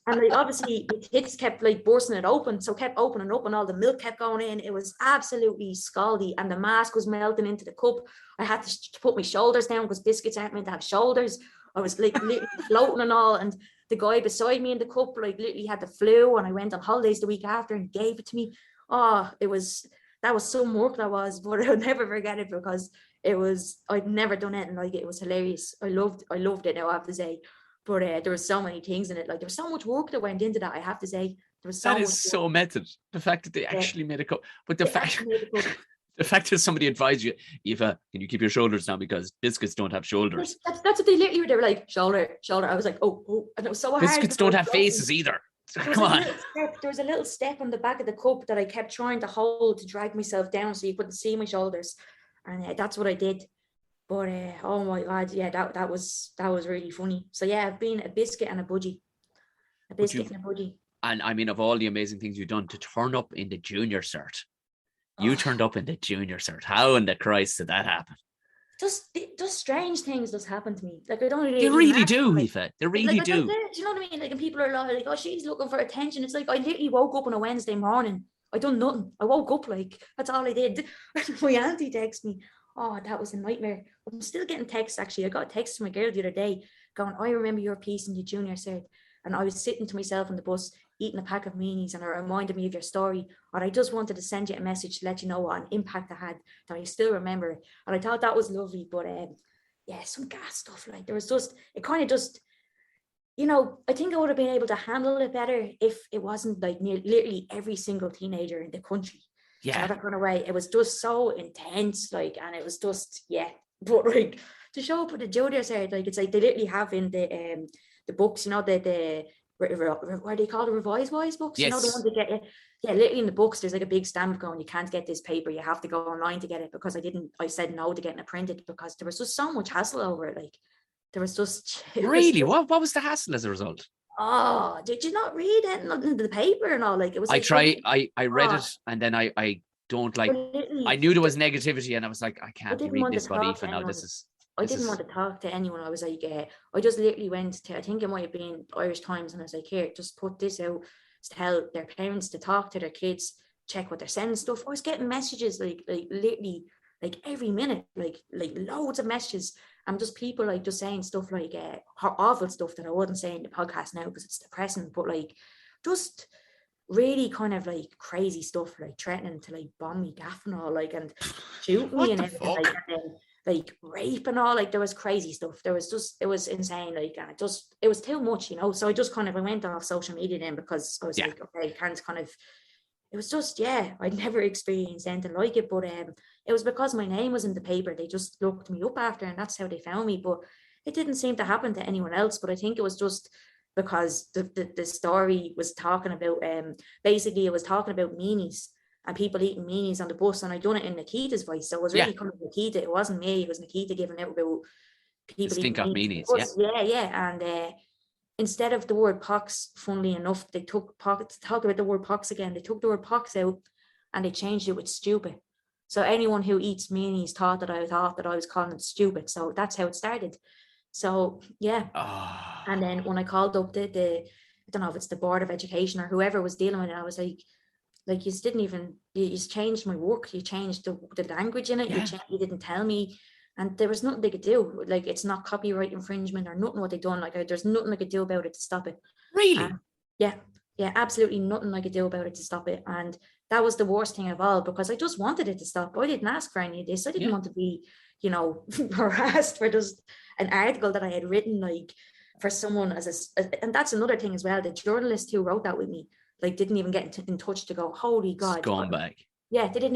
And like obviously the kids kept like bursting it open, so kept opening up and all the milk kept going in. It was absolutely scaldy, and the mask was melting into the cup. I had to put my shoulders down because biscuits aren't meant to have shoulders. I was like literally floating and all, and the guy beside me in the cup like literally had the flu, and I went on holidays the week after and gave it to me. That was some work that was, but I'll never forget it because I'd never done anything like it. It was hilarious. I loved it now, I have to say. But there were so many things in it. Like there was so much work that went into that, I have to say. There was that is so method. The fact that they actually made a cup. But the fact that somebody advised you, Aoife, can you keep your shoulders down because biscuits don't have shoulders? That's what they literally were. They were like, shoulder. I was like, oh. And it was so hard. Biscuits don't have faces either. Come on. There was a little step on the back of the cup that I kept trying to hold to drag myself down so you couldn't see my shoulders. And that's what I did. But oh my God, yeah, that was really funny. So yeah, I've been a biscuit and a budgie. A biscuit and a budgie. And I mean, of all the amazing things you've done, to turn up in the junior cert. You turned up in the junior cert. How in the Christ did that happen? Just strange things just happen to me. Like I don't really. They really do, Aoife. They really do. Do you know what I mean? Like, and people are like, "Oh, she's looking for attention." It's like I literally woke up on a Wednesday morning. I done nothing. I woke up like that's all I did. My auntie texted me. Oh, that was a nightmare. I'm still getting texts, actually. I got a text from a girl the other day going, I remember your piece in the junior cert. And I was sitting to myself on the bus, eating a pack of meanies, and it reminded me of your story. Or I just wanted to send you a message to let you know what an impact I had, that I still remember it. And I thought that was lovely. But yeah, some gas stuff. Like there was just, it kind of just, I think I would have been able to handle it better if it wasn't like literally every single teenager in the country. Yeah, that kind of way. It was just so intense, like, and it was just But like to show up with the junior cert, like it's like they literally have in the books, the what do they call the revised wise books? Yes. The ones that get you. Yeah, literally in the books, there's like a big stamp going, you can't get this paper, you have to go online to get it, because I said no to getting it printed because there was just so much hassle over it. Like there was just really what was the hassle as a result? Oh, did you not read it in the paper and all? Like it was. I read it, and then I don't like. I knew there was negativity, and I was like, I can't read this about Aoife now. I didn't want to talk to anyone. I was like, I just literally went to, I think it might have been Irish Times, and I was like, here, just put this out to tell their parents to talk to their kids, check what they're sending stuff. I was getting messages like literally like every minute, like loads of messages. And just people like just saying stuff like awful stuff that I wouldn't say in the podcast now because it's depressing, but like just really kind of like crazy stuff, like threatening to like bomb me gaff and all, like, and shoot me and everything, like, and then like rape and all. Like there was crazy stuff. It was insane, like, and it was too much, so I just kind of, I went off social media then because I was like, okay, I can't kind of. It was just, I'd never experienced anything like it, but it was because my name was in the paper. They just looked me up after, and that's how they found me. But it didn't seem to happen to anyone else. But I think it was just because the story was talking about, basically it was talking about meanies and people eating meanies on the bus, and I done it in Nikita's voice. So it was really coming from Nikita. It wasn't me. It was Nikita giving out about people eating meanies. And instead of the word pox, funnily enough, they took pox, talk about the word pox again. They took the word pox out and they changed it with stupid. So anyone who eats meanies thought that I was calling it stupid. So that's how it started. So and then when I called up the I don't know if it's the Board of Education or whoever was dealing with it, I was like, Like, you didn't even, you just changed my work. You changed the language in it. Yeah. You didn't tell me. And there was nothing they could do. Like, it's not copyright infringement or nothing what they done. Like, there's nothing I could do about it to stop it. Really? Yeah, absolutely nothing I could do about it to stop it. And that was the worst thing of all, because I just wanted it to stop. I didn't ask for any of this. I didn't want to be, you know, harassed for just an article that I had written, like, for someone and that's another thing as well. The journalist who wrote that with me, like, didn't even get in touch to go, holy God. Scumbag. Yeah, they didn't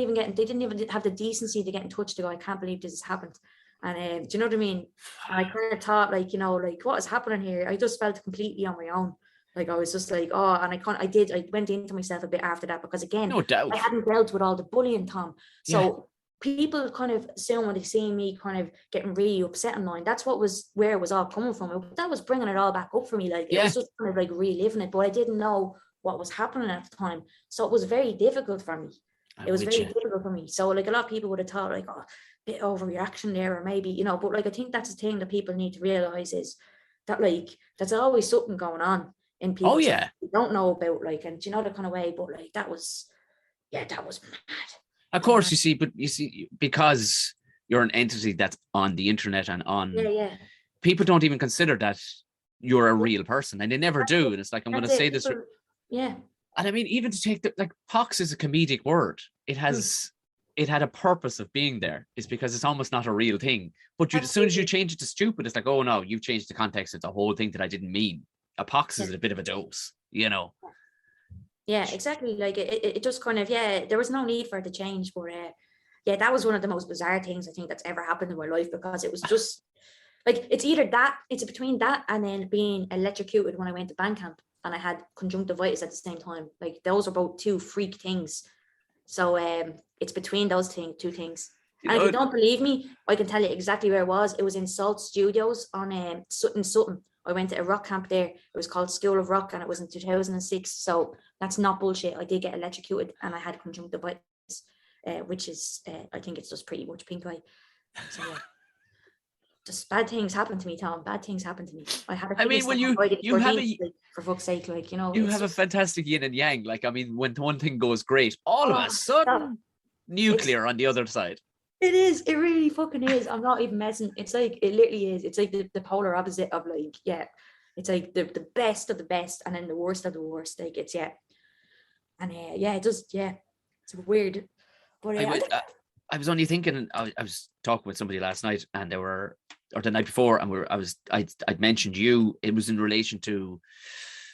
even have the decency to get in touch to go, I can't believe this has happened. And do you know what I mean? And I kind of thought, like, you know, like, what is happening here? I just felt completely on my own. Like, I was just like, oh, and I went into myself a bit after that, because again, No doubt. I hadn't dealt with all the bullying, Tom. So people kind of assume when they see me kind of getting really upset online, that's where it was all coming from. But that was bringing it all back up for me. Like, it was just kind of like reliving it, but I didn't know what was happening at the time. So it was very difficult for me. It was very difficult for me. So, like, a lot of people would have thought, like, oh, bit overreaction there, or maybe, you know, but, like, I think that's the thing that people need to realize, is that, like, there's always something going on in people. Oh, yeah. You don't know about, like, and you know, the kind of way, but, like, that was mad. Of course, you see, because you're an entity that's on the internet and on, people don't even consider that you're a real person, and they never do. And it's like, I'm going to say this. Yeah. And I mean, even to take like, pox is a comedic word. It had a purpose of being there. It's because it's almost not a real thing. But as soon as you change it to stupid, it's like, oh no, you've changed the context. It's a whole thing that I didn't mean. A pox is a bit of a dose, you know. Yeah, exactly. Like, it just kind of, there was no need for it to change. But that was one of the most bizarre things I think that's ever happened in my life, because it was just like, it's between that and then being electrocuted when I went to band camp and I had conjunctivitis at the same time. Like, those are both two freak things. So it's between those two things. And if you don't believe me, I can tell you exactly where it was. It was in Salt Studios in Sutton. I went to a rock camp there. It was called School of Rock, and it was in 2006. So that's not bullshit. I did get electrocuted and I had conjunctivitis, which is, I think it's just pretty much pink eye. So just bad things happen to me, Tom. Bad things happen to me. I had a you have for fuck's sake, like, you know, you have a fantastic yin and yang. Like, I mean, when one thing goes great, all of a sudden, nuclear on the other side. It is. It really fucking is. I'm not even messing. It's like, it literally is. It's like the polar opposite of, like, it's like the best of the best and then the worst of the worst. Like, it's and it just it's weird. But I was only thinking. I was talking with somebody last night, and or the night before, and I'd mentioned you. It was in relation to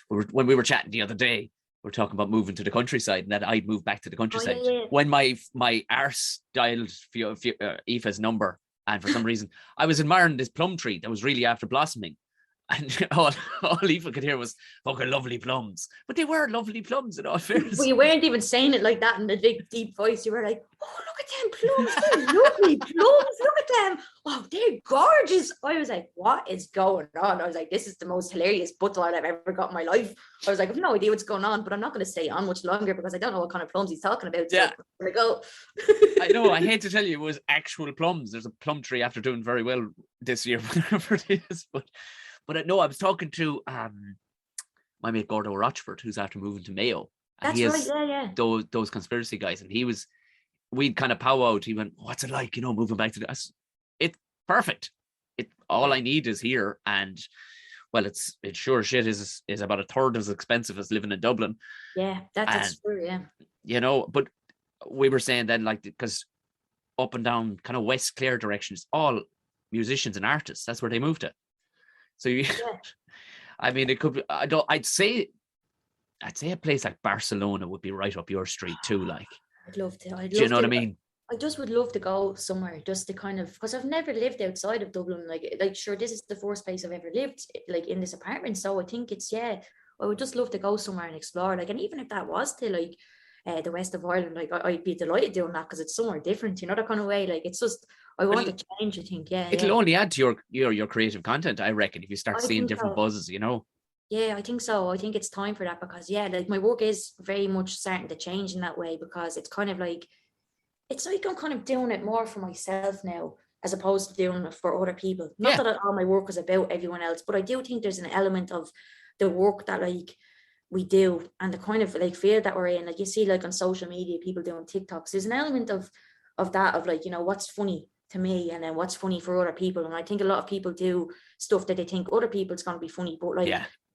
when we were chatting the other day. We're talking about moving to the countryside, and that I'd moved back to the countryside. When my arse dialed Aoife's number, and for some reason I was admiring this plum tree that was really after blossoming, and all Aoife could hear was fucking lovely plums. But they were lovely plums in all fairness. Well, you weren't even saying it like that in a big deep voice. You were like, oh, look at them plums, they're lovely plums, look at them, oh, they're gorgeous. I was like, what is going on? I was like, this is the most hilarious butthole I've ever got in my life. I was like, I have no idea what's going on, but I'm not going to stay on much longer because I don't know what kind of plums he's talking about. So I go. I know, I hate to tell you, it was actual plums. There's a plum tree after doing very well this year, whatever it is. But no, I was talking to my mate Gordo Rochford, who's after moving to Mayo. And that's right, those conspiracy guys, and we'd kind of powwowed. He went, what's it like, moving back to the... It's perfect. All I need is here, and well, it sure shit is about a third as expensive as living in Dublin. Yeah, that's true. Yeah, but we were saying then, like, because up and down kind of West Clare directions, all musicians and artists, that's where they moved to. So I mean, it could be. I'd say a place like Barcelona would be right up your street too. Like, I'd love to. Do you know what I mean? I just would love to go somewhere just to kind of, because I've never lived outside of Dublin. Like sure, this is the first place I've ever lived, like, in this apartment. So I think it's I would just love to go somewhere and explore. Like, and even if that was to, like, the west of Ireland, like, I'd be delighted doing that because it's somewhere different, that kind of way. Like, it's just, I want to change, I think. It'll only add to your creative content, I reckon, if you start seeing different buzzes, Yeah, I think so. I think it's time for that because like, my work is very much starting to change in that way, because it's kind of like, it's like I'm kind of doing it more for myself now as opposed to doing it for other people. Not that all my work is about everyone else, but I do think there's an element of the work that, like, we do, and the kind of like field that we're in, like you see like on social media, people doing TikToks, there's an element of that, of like, you know, what's funny to me and then what's funny for other people. And I think a lot of people do stuff that they think other people's going to be funny, but like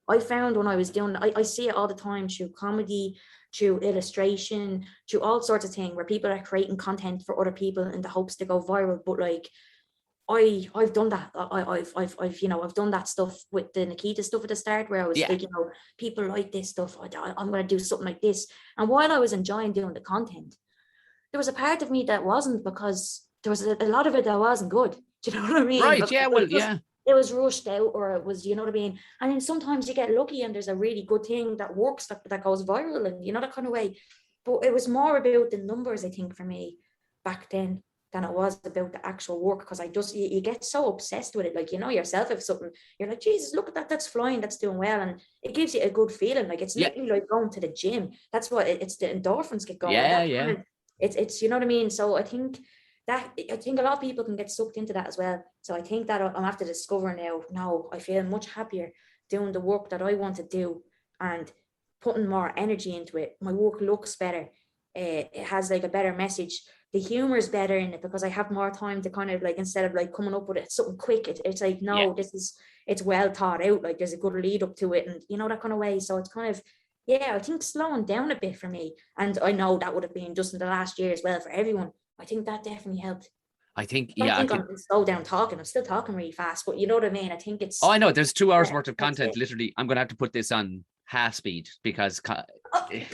I found when I was doing, I see it all the time through comedy, through illustration, through all sorts of things where people are creating content for other people in the hopes to go viral. But like I've done that. I've you know, I've done that stuff with the Nikita stuff at the start, where I was like, you know, people like this stuff, I'm going to do something like this. And while I was enjoying doing the content, there was a part of me that wasn't, because there was a lot of it that wasn't good. Do you know what I mean? Right. Because Yeah. Well, yeah. it was rushed out, or it was, you know what I mean? And then sometimes you get lucky and there's a really good thing that works, that goes viral, and you know, that kind of way. But it was more about the numbers, I think, for me back then, than it was about the actual work, because I just, you get so obsessed with it. Like, you know yourself, if something, you're like, Jesus, look at that, that's flying, that's doing well, and it gives you a good feeling. Like, it's literally like going to the gym. That's what it's the endorphins get going. It's you know what I mean? So I think a lot of people can get sucked into that as well. So I think that I'm after discovering now I feel much happier doing the work that I want to do and putting more energy into it. My work looks better. It has like a better message. The humor is better in it because I have more time to kind of like, instead of like coming up with it something quick, it's like, no, it's well thought out. Like, there's a good lead up to it, and you know, that kind of way. So it's kind of, I think slowing down a bit for me. And I know that would have been just in the last year as well for everyone. I think that definitely helped. I think, I'm slow down talking. I'm still talking really fast, but you know what I mean? I think it's... Oh, I know. There's 2 hours worth of content. Literally, I'm going to have to put this on half speed because... Are you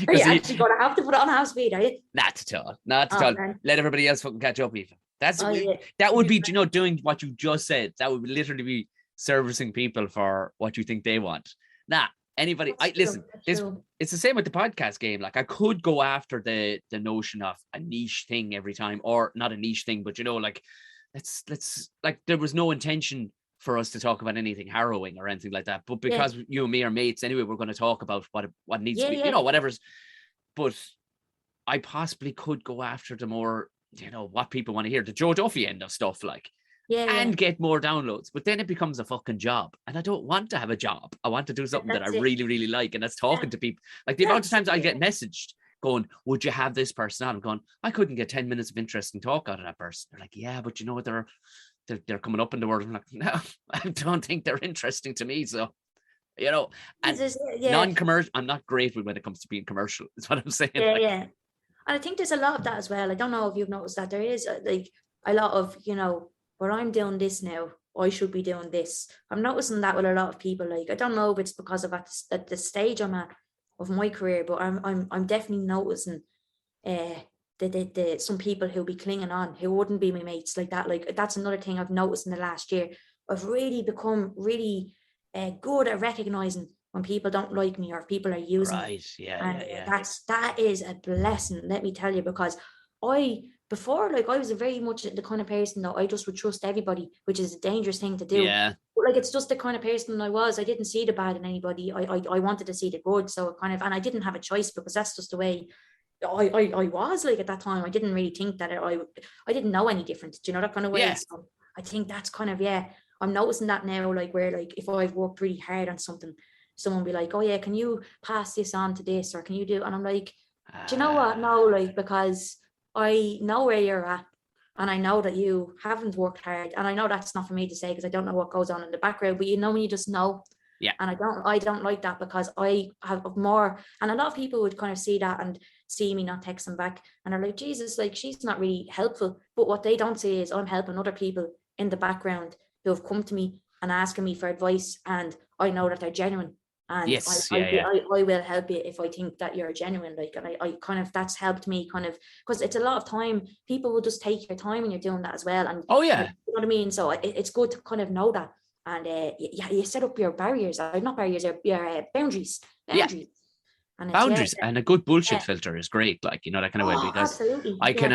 actually going to have to put it on half speed, are you? Not at all. Not at all. Man. Let everybody else fucking catch up, Aoife. That would be, you know, doing what you just said. That would literally be servicing people for what you think they want. Nah, anybody... Listen, it's the same with the podcast game. Like, I could go after the notion of a niche thing every time, or not a niche thing, but, you know, like, let's like, there was no intention for us to talk about anything harrowing or anything like that. But because you and me are mates anyway, we're going to talk about what needs to be, you know, whatever's. But I possibly could go after the more, you know, what people want to hear, the Joe Duffy end of stuff, like, and get more downloads. But then it becomes a fucking job, and I don't want to have a job. I want to do something that I really, really like, and that's talking to people. Like, the amount of times I get messaged going, would you have this person on? I'm going, I couldn't get 10 minutes of interesting talk out of that person. They're like, yeah, but you know what, they're coming up in the world. I'm like, no, I don't think they're interesting to me. So, you know, and non-commercial, I'm not great with when it comes to being commercial, is what I'm saying. And I think there's a lot of that as well. I don't know if you've noticed that there is like a lot of, you know, where I'm doing this now, I should be doing this. I'm noticing that with a lot of people. Like, I don't know if it's because of at the stage I'm at of my career, but I'm definitely noticing some people who'll be clinging on, who wouldn't be my mates like that. Like, that's another thing I've noticed in the last year. I've really become really good at recognizing when people don't like me, or if people are using me. That is a blessing, let me tell you, because before, like, I was very much the kind of person that I just would trust everybody, which is a dangerous thing to do. But like, it's just the kind of person I was. I didn't see the bad in anybody. I wanted to see the good. So it kind of, and I didn't have a choice, because that's just the way I was. Like, at that time, I didn't really think that I didn't know any different. Do you know, that kind of way? So I think that's kind of, I'm noticing that now, like, where, like, if I've worked really hard on something, someone will be like, oh yeah, can you pass this on to this, or can you do? And I'm like, do you know what? No, like, because I know where you're at, and I know that you haven't worked hard, and I know that's not for me to say because I don't know what goes on in the background, but you know, when you just know. And I don't like that, because I have more, and a lot of people would kind of see that and see me not texting back, and are like, Jesus, like, she's not really helpful. But what they don't see is I'm helping other people in the background who have come to me and asking me for advice, and I know that they're genuine. And I will help you if I think that you're genuine. Like, and I kind of, that's helped me kind of, because it's a lot of time. People will just take your time when you're doing that as well. And you know what I mean? So it's good to kind of know that. And you set up your barriers, not barriers, your boundaries. And boundaries, and a good bullshit filter is great. Like, you know, that kind of way, because absolutely. I can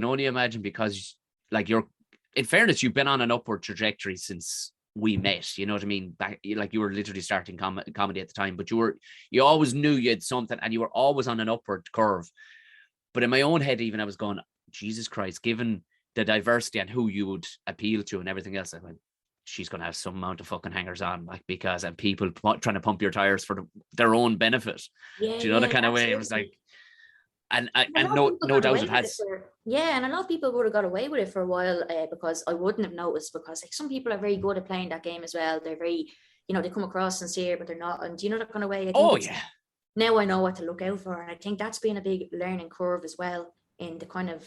only imagine, because, like, in fairness, you've been on an upward trajectory since we met, you know what I mean? Back, like, you were literally starting comedy at the time, but you always knew you had something, and you were always on an upward curve. But in my own head, even, I was going, Jesus Christ, given the diversity and who you would appeal to and everything else, I went, she's going to have some amount of fucking hangers on, like, because and people trying to pump your tires for their own benefit. Yeah, Do you know the yeah, kind of way? It was absolutely. like, and A lot of no people got doubt away it with it has. yeah, and a lot of people would have got away with it for a while because I wouldn't have noticed because like some people are very good at playing that game as well. They're very, they come across sincere, but they're not. And do you know that kind of way? I think Oh it's yeah, now I know what to look out for, and I think that's been a big learning curve as well in the kind of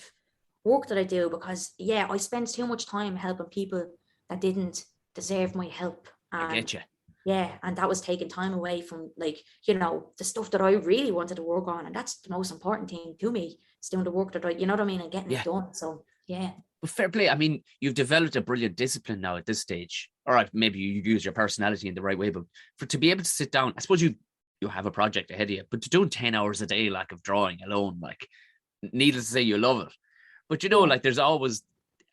work that I do because yeah, I spent too much time helping people that didn't deserve my help, I and get you. yeah, and that was taking time away from like the stuff that I really wanted to work on, and that's the most important thing to me. It's doing the work that you know what I mean, and getting Yeah. it done. So yeah, But fair play. I mean, you've developed a brilliant discipline now at this stage. All right, maybe you use your personality in the right way, but to be able to sit down, I suppose you have a project ahead of you, but to do 10 hours a day, like of drawing alone, like needless to say, you love it. But yeah, like there's always,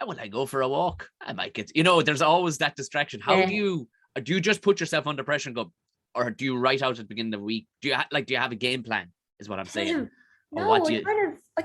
when I go for a walk, I might get, there's always that distraction. How yeah. do you just put yourself under pressure and go, or do you write out at the beginning of the week? Do you have a game plan? Is what I'm saying. Or what No, do you? I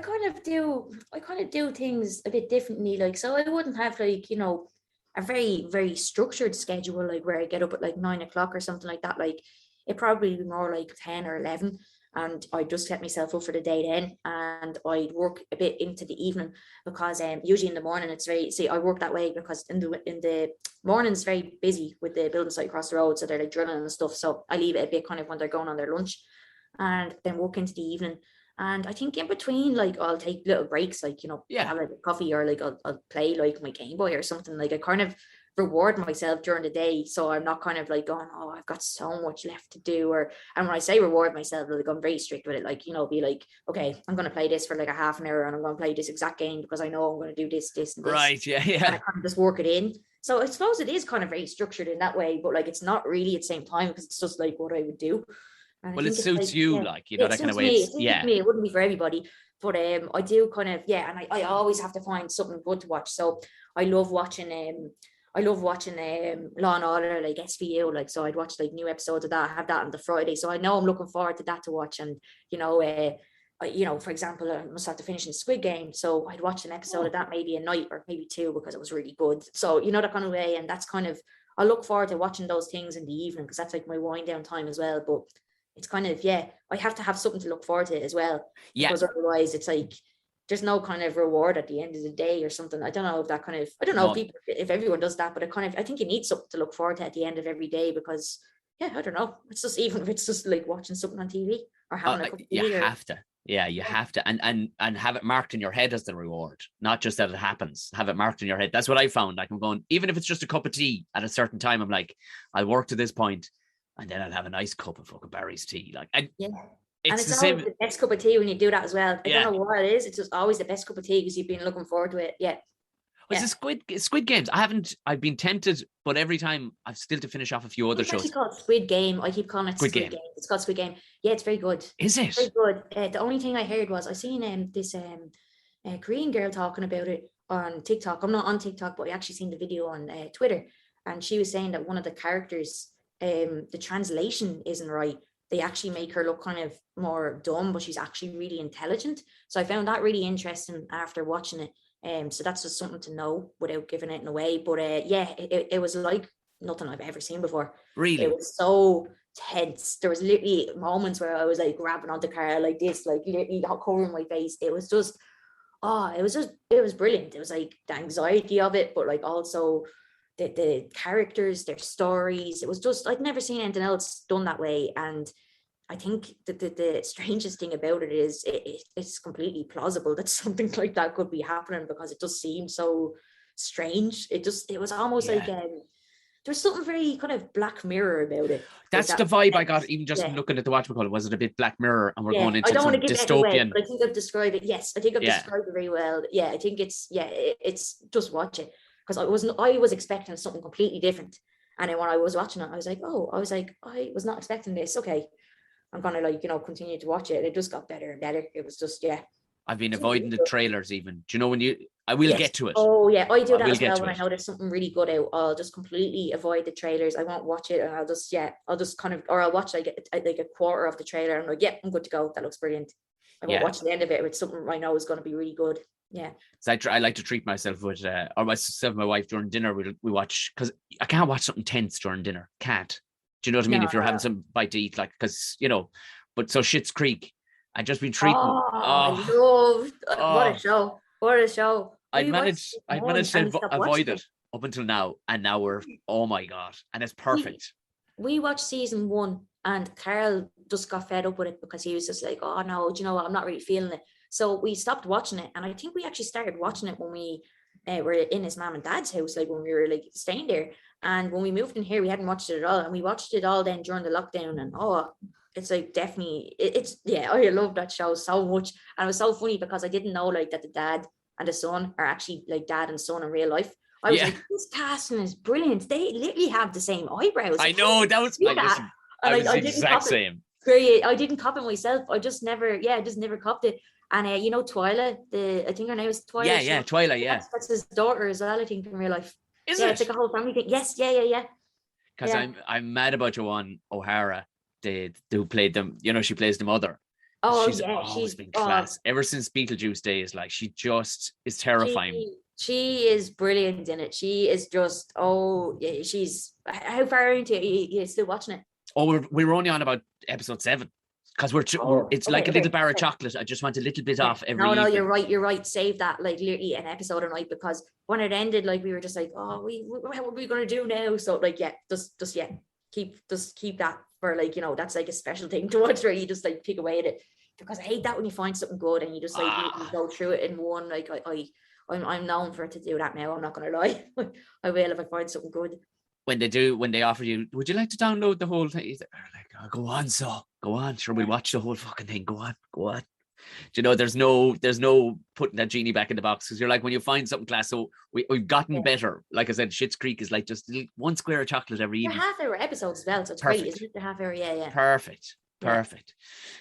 kind of do things a bit differently. Like, so I wouldn't have like, a very, very structured schedule, like where I get up at like 9 o'clock or something like that. Like it probably be more like 10 or 11. And I just set myself up for the day then, and I'd work a bit into the evening because usually in the morning it's I work that way because in the morning it's very busy with the building site across the road, so they're like drilling and stuff. So I leave it a bit kind of when they're going on their lunch, and then work into the evening. And I think in between, like I'll take little breaks, like Yeah. have like a coffee or like I'll play like my Game Boy or something. Like I kind of reward myself during the day, so I'm not kind of like going, oh, I've got so much left to do. And when I say reward myself, like I'm very strict with it. Like be like, okay, I'm going to play this for like a half an hour, and I'm going to play this exact game because I know I'm going to do this, this, and this. Right. Yeah. And Yeah. I kind of just work it in. So I suppose it is kind of very structured in that way, but like it's not really at the same time because it's just like what I would do. And I Well, it think it's suits like, you, yeah, like, it that kind of suits way. me. It It's, suits me. It wouldn't be for everybody, but I do kind of, yeah, and I always have to find something good to watch. So I love watching Law and Order, like SVU, like, so I'd watch like new episodes of that. I have that on the Friday, so I know I'm looking forward to that to watch. And for example, I must have to finish in Squid Game, so I'd watch an episode of that maybe a night or maybe two because it was really good. So that kind of way, and that's kind of, I look forward to watching those things in the evening because that's like my wind down time as well. But it's kind of, yeah, I have to have something to look forward to as well, because otherwise it's like there's no kind of reward at the end of the day or something. I don't know if that kind of, I don't know if everyone does that, but I think you need something to look forward to at the end of every day because, yeah, I don't know. It's just, even if it's just like watching something on TV or having a cup of tea. You have to. Yeah, you have to, and have it marked in your head as the reward, not just that it happens. Have it marked in your head. That's what I found. Like I'm going, even if it's just a cup of tea at a certain time, I'm like, I'll work to this point, and then I'll have a nice cup of fucking Barry's tea. Like, yeah. It's and the always same. the best cup of tea when you do that as well. I Yeah. don't know what it is. It's just always the best cup of tea because you've been looking forward to it. Yeah. Was it Squid Games? I've been tempted, but every time I've still to finish off a few other It's actually shows. called Squid Game. I keep calling it Squid Game. It's called Squid Game. Yeah, it's very good. Is it? Very good. The only thing I heard was I seen this Korean girl talking about it on TikTok. I'm not on TikTok, but I actually seen the video on Twitter, and she was saying that one of the characters, the translation isn't right. They actually make her look kind of more dumb, but she's actually really intelligent. So I found that really interesting after watching it. So that's just something to know without giving it away. But it was like nothing I've ever seen before. Really? It was so tense. There was literally moments where I was like grabbing onto the car like this, like literally covering my face. It was just, it was brilliant. It was like the anxiety of it, but like also the characters, their stories. It was just, I'd never seen anything else done that way. And I think that the strangest thing about it is it's completely plausible that something like that could be happening because it just seemed so strange. It was almost like there's something very kind of Black Mirror about it. That's the vibe I got even just looking at the whatchamacallit. Was it a bit Black Mirror, and we're going into I don't some want to give dystopian? it away, but I think I've described it. Yes, I think I've described it very well. Yeah, I think it's just watch it because I was expecting something completely different, and then when I was watching it, I was like, I was not expecting this. Okay, I'm gonna continue to watch it. It just got better and better. It was just I've been avoiding the trailers even. Do you know when I will get to it. Oh yeah, I do that as well. When I know there's something really good out, I'll just completely avoid the trailers. I won't watch it, and I'll just kind of, or I'll watch like a quarter of the trailer. And I'm like, I'm good to go. That looks brilliant. I won't watch the end of it. It's something I know is going to be really good. Yeah. So I like to treat myself with, or myself and my wife during dinner. We watch, because I can't watch something tense during dinner. Can't. Do you know what I mean? No, If you're no, having no. some bite to eat, like, because, you know, but so Schitt's Creek, I just been treating, Oh, I oh, love what a oh, show. What a show. We watched season I'd one managed and to we stopped avoid watching it it. up until now. And now we're, oh my God. And it's We perfect. we watched season one and Carl just got fed up with it because he was just like, oh no, do you know what? I'm not really feeling it. So we stopped watching it. And I think we actually started watching it when we were in his mom and dad's house, like when we were like staying there. And when we moved in here, we hadn't watched it at all. And we watched it all then during the lockdown. And oh, it's like definitely, it's, yeah, I love that show so much. And it was so funny because I didn't know like that the dad and the son are actually like dad and son in real life. I was Yeah. like, this casting is brilliant. They literally have the same eyebrows. I Like, how know did that they was, do I that? listen, And I was I the didn't exact cop it. same. I didn't cop it myself. I just never, I just never copped it. And you know, Twyla, I think her name is Twyla. Yeah, Twilight, yeah. That's his daughter as well, I think, in real life. Is Yeah, it? it's like a whole family thing. Yes, yeah. Because I'm mad about Joanne O'Hara, who played them. You know, she plays the mother. Oh She's yeah, always been class. Ever since Beetlejuice days, like she just is terrifying. she is brilliant in it. She is just yeah, she's how far into it? You still watching it? Oh, we're only on about episode 7 because it's like a little bar of chocolate. I just want a little bit off every No, evening. you're right. Save that, like literally an episode a night, because when it ended, like we were just like, oh, what are we gonna do now? So like, yeah, just keep that for like, you know, that's like a special thing to watch where you just like pick away at it, because I hate that when you find something good and you just like you go through it in one. Like I'm known for it to do that now. I'm not gonna lie. I will if I find something good. When they offer you, would you like to download the whole thing? Like, oh, go on, sure, we'll watch the whole fucking thing. Go on. Do you know, there's no putting that genie back in the box, because you're like, when you find something class, so we've gotten better. Like I said, Schitt's Creek is like just one square of chocolate every evening. They're half-hour episodes as well, so it's great, isn't it? They're half-hour, yeah. Perfect.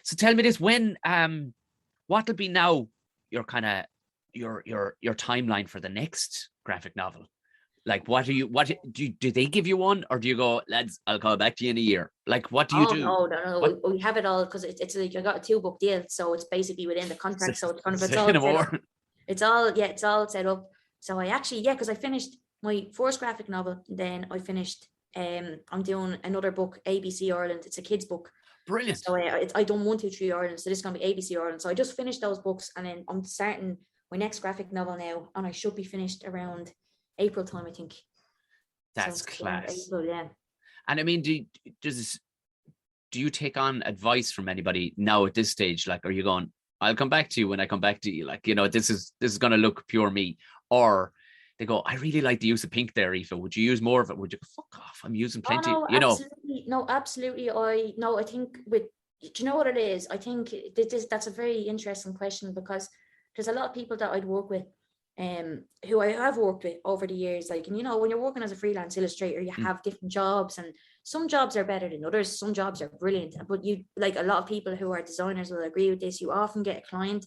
So tell me this: when what'll be now your kind of your timeline for the next graphic novel? Like, do they give you one, or do you go, lads, I'll call back to you in a year? Like, what do you do? No. We have it all, because it's like I got a 2-book deal, so it's basically within the contract. So it's kind of it's all set up. So I actually, because I finished my first graphic novel, then I finished. I'm doing another book, ABC Ireland. It's a kids book. Brilliant. So I done 1, 2, 3 Ireland. So this is gonna be ABC Ireland. So I just finished those books, and then I'm starting my next graphic novel now, and I should be finished around April time, I think. That's class. April, yeah. And I mean, do you take on advice from anybody now at this stage? Like, are you going, I'll come back to you when I come back to you? Like, you know, this is going to look pure me. Or they go, I really like the use of pink there, Aoife. Would you use more of it? Would you go, fuck off? I'm using plenty. No, you absolutely. No, absolutely. I think do you know what it is? I think that's a very interesting question, because there's a lot of people that I'd work with, who I have worked with over the years. Like, and you know, when you're working as a freelance illustrator, you have different jobs, and some jobs are better than others. Some jobs are brilliant, but you, like a lot of people who are designers will agree with this. You often get a client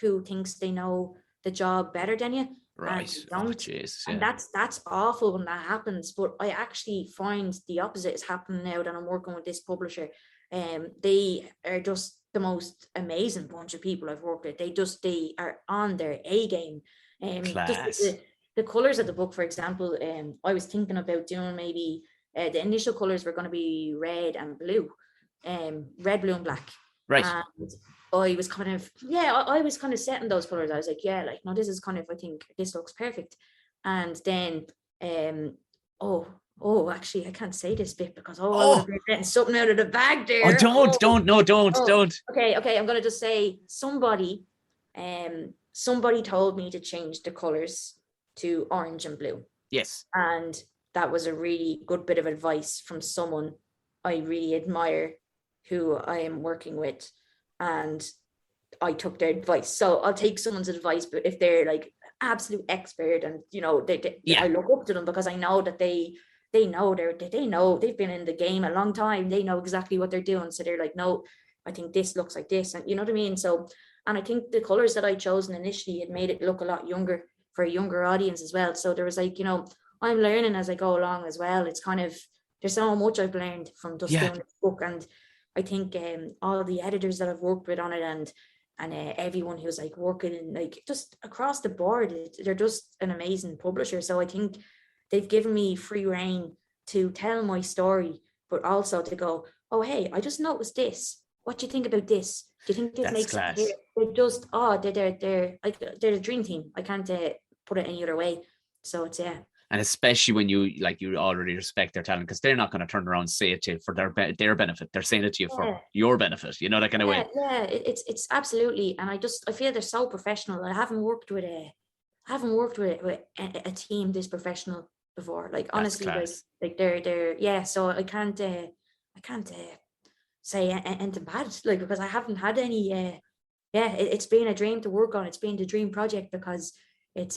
who thinks they know the job better than you. Right. And and that's awful when that happens. But I actually find the opposite is happening now that I'm working with this publisher. They are just the most amazing bunch of people I've worked with. They are on their A game. Just the colors of the book, for example, I was thinking about doing maybe the initial colors were going to be red and blue, red, blue, and black. Right. And I was kind of I was kind of setting those colors. I was like, like, no, this is kind of, I think this looks perfect. And then actually I can't say this bit because I would have been getting something out of the bag there. Don't. Okay, I'm gonna just say somebody told me to change the colors to orange and blue. Yes. And that was a really good bit of advice from someone I really admire, who I am working with, and I took their advice. So I'll take someone's advice, but if they're like absolute expert, and you know, I look up to them because I know that they know they've been in the game a long time. They know exactly what they're doing. So they're like, no, I think this looks like this, and you know what I mean. So, and I think the colors that I chosen initially, it made it look a lot younger for a younger audience as well. So there was like, you know, I'm learning as I go along as well. It's kind of, there's so much I've learned from just doing this book. And I think all the editors that I've worked with on it, and and everyone who's like working in like just across the board, they're just an amazing publisher. So I think they've given me free reign to tell my story, but also to go, oh hey, I just noticed this. What do you think about this? Do you think this That's makes sense class. here? They're just they're like they're the dream team. I can't put it any other way. So it's And especially when you already respect their talent, because they're not going to turn around and say it to you for their benefit. They're saying it to you for your benefit, that kind of way. Yeah, it's absolutely. And I feel they're so professional. I haven't worked with a team this professional before. Like honestly, like they're so I can't say anything bad, like, because I haven't had any it's been a dream to work on. It's been the dream project because it's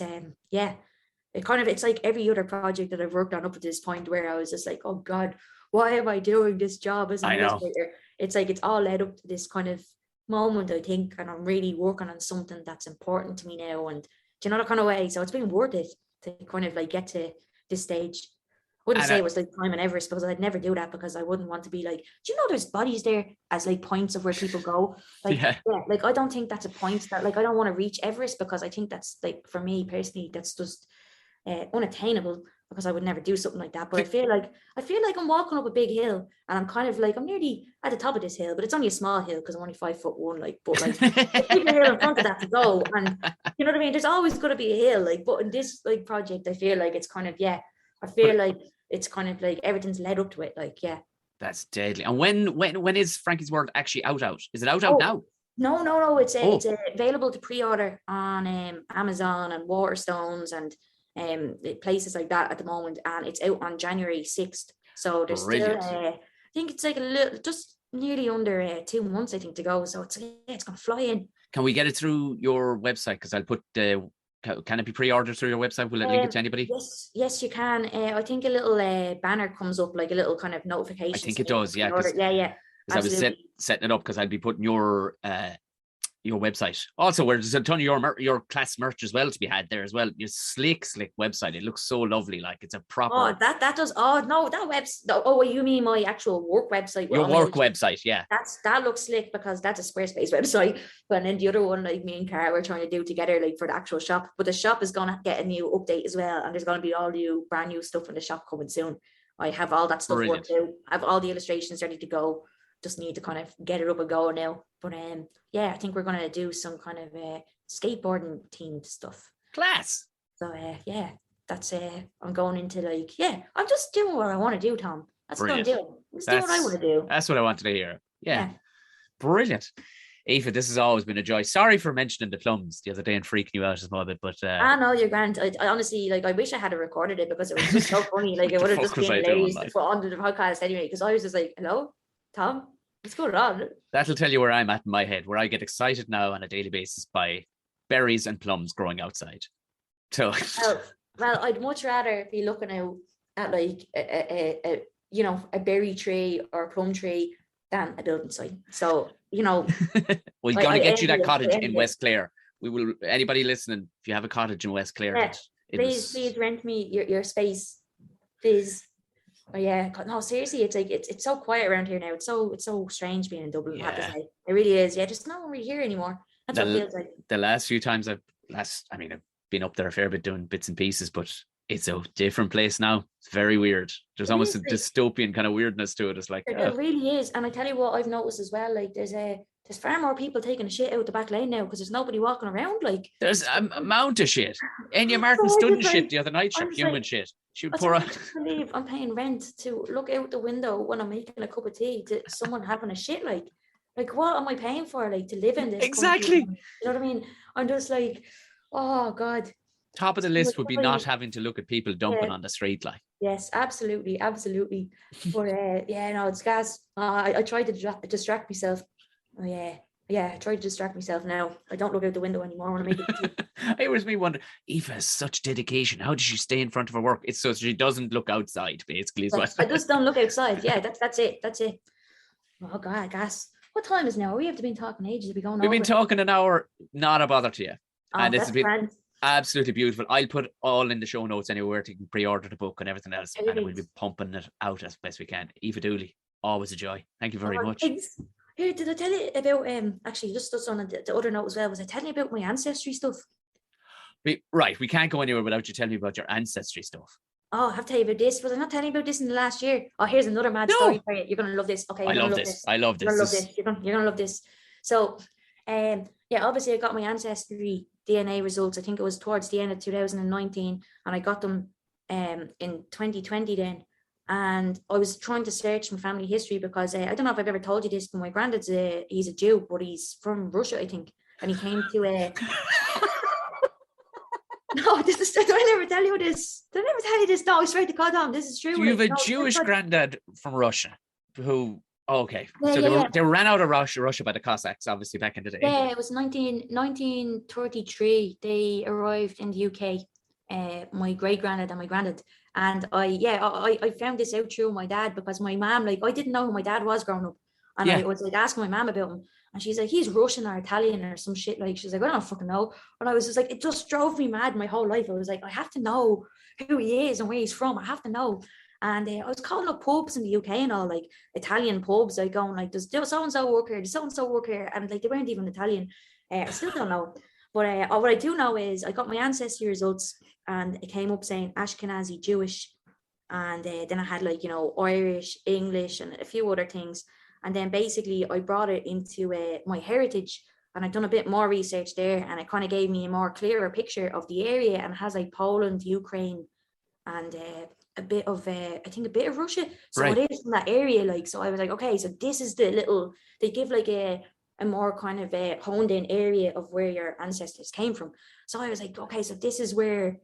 it's like every other project that I've worked on up to this point, where I was just like, oh God, why am I doing this job as an illustrator? It's like it's all led up to this kind of moment, I think, and I'm really working on something that's important to me now, and do you know, that kind of way. So it's been worth it to kind of like get to this stage. I wouldn't say it was like climbing Everest, because I'd never do that, because I wouldn't want to be like, do you know there's bodies there as like points of where people go? Like, like I don't think that's a point that, like, I don't want to reach Everest, because I think that's, like, for me personally, that's just unattainable, because I would never do something like that. But I feel like I'm walking up a big hill, and I'm kind of like, I'm nearly at the top of this hill, but it's only a small hill because I'm only 5'1", like, but like a bigger hill in front of that to go. And you know what I mean? There's always going to be a hill, like, but in this like project, I feel like it's kind of I feel like it's kind of like everything's led up to it, like That's deadly. And when is Frankie's World actually out? Is it out now? No. It's available to pre-order on Amazon and Waterstones and places like that at the moment, and it's out on January 6th. So there's still I think it's like a little, just nearly under 2 months, I think, to go. So it's gonna fly in. Can we get it through your website? Because I'll put can it be pre-ordered through your website? Will it link it to anybody? Yes, you can. I think a little banner comes up, like a little kind of notification. I think it does, yeah. Yeah. Because I was setting it up, because I'll be putting your website. Also, there's a ton of your class merch as well to be had there as well. Your slick website. It looks so lovely. Like, it's a proper. Oh, that does. Oh no, that website. Oh, you mean my actual work website? Your work website, yeah. That looks slick, because that's a Squarespace website. But then the other one, like, me and Cara were trying to do together, like, for the actual shop. But the shop is gonna get a new update as well, and there's gonna be all new, brand new stuff in the shop coming soon. I have all that stuff worked out. I have all the illustrations ready to go. Just need to kind of get it up and go now. But I think we're gonna do some kind of skateboarding themed stuff. Class. So that's I'm going into, like, I'm just doing what I want to do, Tom. That's what I'm doing. I'm just doing what I want to do. That's what I wanted to hear. Yeah. Brilliant. Aoife, this has always been a joy. Sorry for mentioning the plums the other day and freaking you out a small bit, but I know you're grand. I honestly, like, I wish I had recorded it, because it was just so funny. Like, it would have just been hilarious to put onto the podcast anyway, because I was just like, hello, Tom, what's going on? That'll tell you where I'm at in my head, where I get excited now on a daily basis by berries and plums growing outside. So well, I'd much rather be looking out at, like, a berry tree or a plum tree than a building site. So, we're gonna get you that cottage in West Clare. We will. Anybody listening, if you have a cottage in West Clare, please rent me your space, please. Oh yeah, no, seriously, it's like it's so quiet around here now. It's so strange being in Dublin. I have to say, it really is. Yeah, just no one really here anymore. That's what it feels like. The last few times I've been up there a fair bit doing bits and pieces, but it's a different place now. It's very weird. There's almost a dystopian kind of weirdness to it. It's like it really is. And I tell you what, I've noticed as well. Like, there's far more people taking a shit out the back lane now, because there's nobody walking around. Like, there's a amount of shit. Enya Martin stood in shit the other night. Human shit. She would pour out. I can't believe I'm paying rent to look out the window when I'm making a cup of tea to someone having a shit. Like, what am I paying for? Like, to live in this? Exactly. Country? You know what I mean? I'm just like, oh God. Top of the list would be not having to look at people dumping on the street, like. Yes, absolutely. But no, it's gas. I tried to distract myself. Oh yeah, I tried to distract myself now. I don't look out the window anymore when I make it. It was me wondering, Aoife has such dedication. How does she stay in front of her work? It's so she doesn't look outside, basically. I just don't look outside. Yeah, that's it. Oh God, gas. What time is now? We have been talking ages. We've been talking an hour. Not a bother to you. And it's been absolutely beautiful. I'll put all in the show notes anywhere to pre-order the book and everything else, and we'll be pumping it out as best we can. Aoife Dooley, always a joy. Thank you very much. Here, did I tell you about actually just on the other note as well? Was I telling you about my ancestry stuff? Right, we can't go anywhere without you telling me about your ancestry stuff. Oh, I have to tell you about this. Was I not telling you about this in the last year? Oh, here's another mad No. story for you. You're gonna love this. Okay, I you're gonna love love this. this. I love You're gonna love this. this. You're gonna love this. So, yeah, obviously I got my ancestry DNA results. I think it was towards the end of 2019, and I got them in 2020 then. And I was trying to search my family history because I don't know if I've ever told you this, but my granddad's he's a Jew, but he's from Russia, I think, and he came to No, this is. Did I never tell you this? Did I never tell you this? No, I swear to God, Tom, this is true. So you have a No, Jewish granddad from Russia who. Oh, okay. Yeah, So yeah, they ran out of Russia by the Cossacks, obviously, back in the day. yeah, it was 1933. They arrived in the UK. My great granddad and my granddad. And I found this out through my dad because my mom, like, I didn't know who my dad was growing up. And I Yeah. was like asking my mom about him. And she's like, he's Russian or Italian or some shit. Like, she's like, I don't fucking know. And I was just like, it just drove me mad my whole life. I was like, I have to know who he is and where he's from. I have to know. And I was calling up pubs in the UK and all, like Italian pubs, like going like, does so-and-so work here? Does so-and-so work here? And like, they weren't even Italian. I still don't know. But what I do know is I got my ancestry results and it came up saying Ashkenazi Jewish. And then I had like, you know, Irish, English, and a few other things. And then basically I brought it into my heritage, and I've done a bit more research there, and it kind of gave me a more clearer picture of the area, and it has like Poland, Ukraine, and a bit of I think a bit of Russia. So Right. it is from that area. Like, so I was like, okay, so this is the little, they give like a more kind of a honed in area of where your ancestors came from. So I was like, okay, so this is where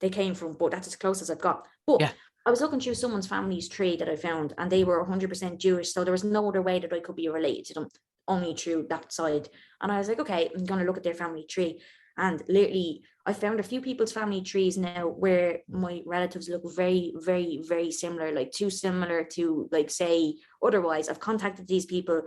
they came from, but that's as close as I've got. But Yeah. I was looking through someone's family's tree that I found, and they were 100% Jewish. So there was no other way that I could be related to them, only through that side. And I was like, okay, I'm going to look at their family tree. And literally, I found a few people's family trees now where my relatives look very, very, very similar, like too similar to, like, say, otherwise. I've contacted these people.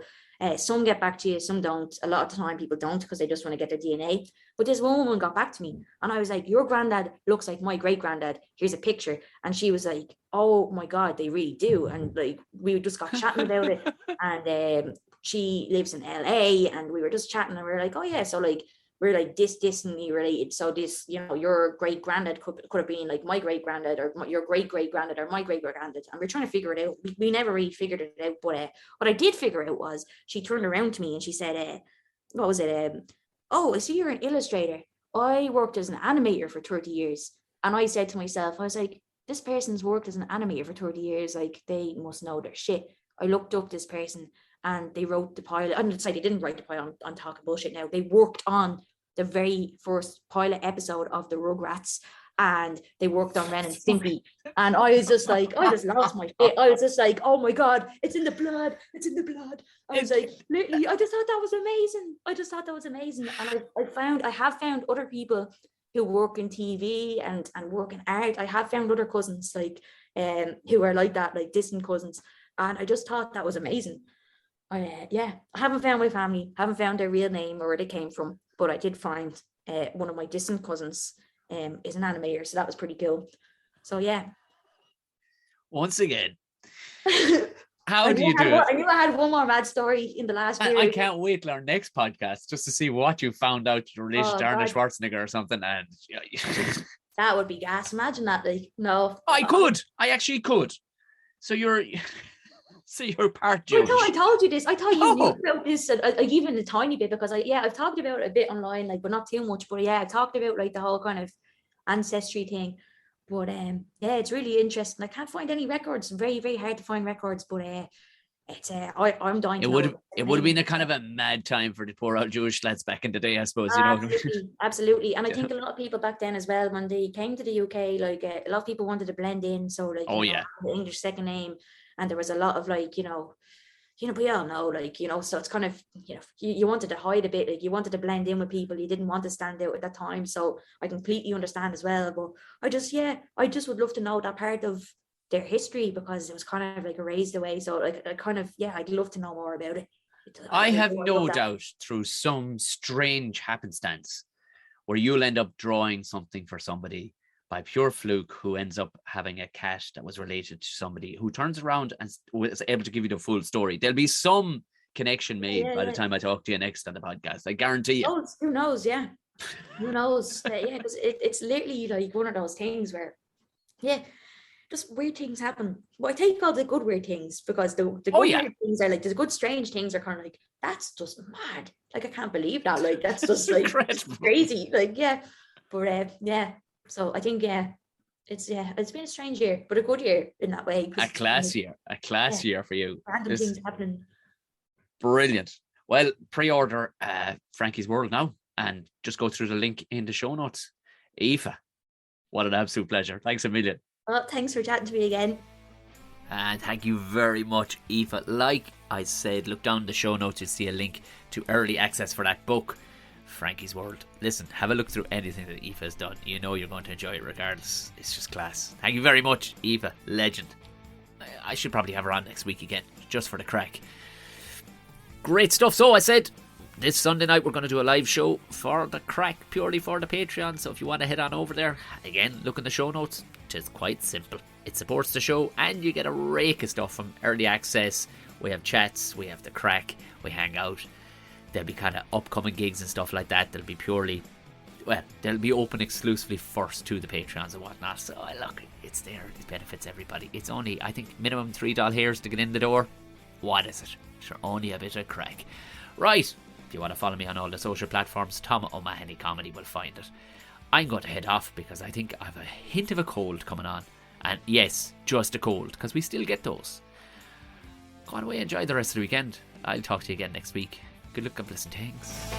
Some get back to you, some don't. A lot of the time people don't because they just want to get their DNA. But this one woman got back to me and I was like, your granddad looks like my great granddad. Here's a picture. And she was like, oh my God, they really do. And like, we just got chatting about it. And she lives in LA and we were just chatting and we were like, oh yeah. So like, we're like distantly related. So this, you know, your great granddad could have been like my great granddad, or your great granddad, or my great granddad. And we're trying to figure it out. We never really figured it out. But what I did figure out was she turned around to me and she said, what was it? Oh, I see you're an illustrator. I worked as an animator for 30 years. And I said to myself, I was like, this person's worked as an animator for 30 years. Like, they must know their shit. I looked up this person and they wrote the pilot. I'm sorry, they didn't write the pilot. I'm talking bullshit now. They worked on the very first pilot episode of the Rugrats, and they worked on Ren and Stimpy. And I was just like, I just lost my shit. I was just like, oh my God, it's in the blood. It's in the blood. I was like, literally, I just thought that was amazing. I just thought that was amazing. And I have found other people who work in TV and work in art. I have found other cousins like who are like that, like distant cousins. And I just thought that was amazing. I haven't found my family, haven't found their real name or where they came from, but I did find one of my distant cousins is an animator, so that was pretty cool. So yeah. Once again, how do you do it? I knew I had one more mad story in the last year. I can't wait till our next podcast just to see what you found out in relation to Arnold God. Schwarzenegger or something. And That would be gas. Imagine that. Like, no. I actually could. So you're part Jewish. I told you this. I thought you knew about this, even a tiny bit, because I've talked about it a bit online, like, but not too much. But yeah, I talked about like the whole kind of ancestry thing. But yeah, it's really interesting. I can't find any records. Very, very hard to find records. But it's I'm dying. It would have been a kind of a mad time for the poor old Jewish lads back in the day, I suppose. Absolutely. And I think a lot of people back then as well, when they came to the UK, like a lot of people wanted to blend in. So like, the English second name. And there was a lot of like, we all know, like, so it's kind of, you wanted to hide a bit, like you wanted to blend in with people. You didn't want to stand out at that time. So I completely understand as well. But I just would love to know that part of their history, because it was kind of like erased away. So like, I'd love to know more about it. I have no doubt through some strange happenstance where you'll end up drawing something for somebody by pure fluke, who ends up having a cat that was related to somebody who turns around and was able to give you the full story. There'll be some connection made Yeah, by the yeah. time I talk to you next on the podcast. I guarantee you. Who knows? Yeah. Who knows? Yeah, because it's literally like one of those things where, yeah, just weird things happen. But I take all the good weird things, because the good Oh, yeah. weird things are like, the good strange things are kind of like, that's just mad. Like, I can't believe that. Like, that's just like Incredible. crazy. Like, yeah. But yeah. So I think, yeah, it's been a strange year, but a good year in that way. A class year. A class year for you. Random things happening. Brilliant. Well, pre-order Frankie's World now and just go through the link in the show notes. Aoife, what an absolute pleasure. Thanks a million. Well, thanks for chatting to me again. And thank you very much, Aoife. Like I said, look down the show notes, you'll see a link to early access for that book, Frankie's World. Listen, have a look through anything that Aoife has done. You know you're going to enjoy it regardless. It's just class. Thank you very much, Aoife. Legend. I should probably have her on next week again, just for the crack. Great stuff. So I said, this Sunday night we're going to do a live show for the crack, purely for the Patreon. So if you want to head on over there, again, look in the show notes. It's quite simple. It supports the show and you get a rake of stuff from early access. We have chats, we have the crack, we hang out. There'll be kind of upcoming gigs and stuff like that. They'll be purely, well, they'll be open exclusively first to the Patreons and whatnot. So look, it's there. It benefits everybody. It's only, I think, minimum $3 hairs to get in the door. What is it? Sure, only a bit of crack. Right. If you want to follow me on all the social platforms, Tom O'Mahony Comedy will find it. I'm going to head off because I think I have a hint of a cold coming on. And yes, just a cold, because we still get those. Go on away, enjoy the rest of the weekend. I'll talk to you again next week. Good luck and blessed things.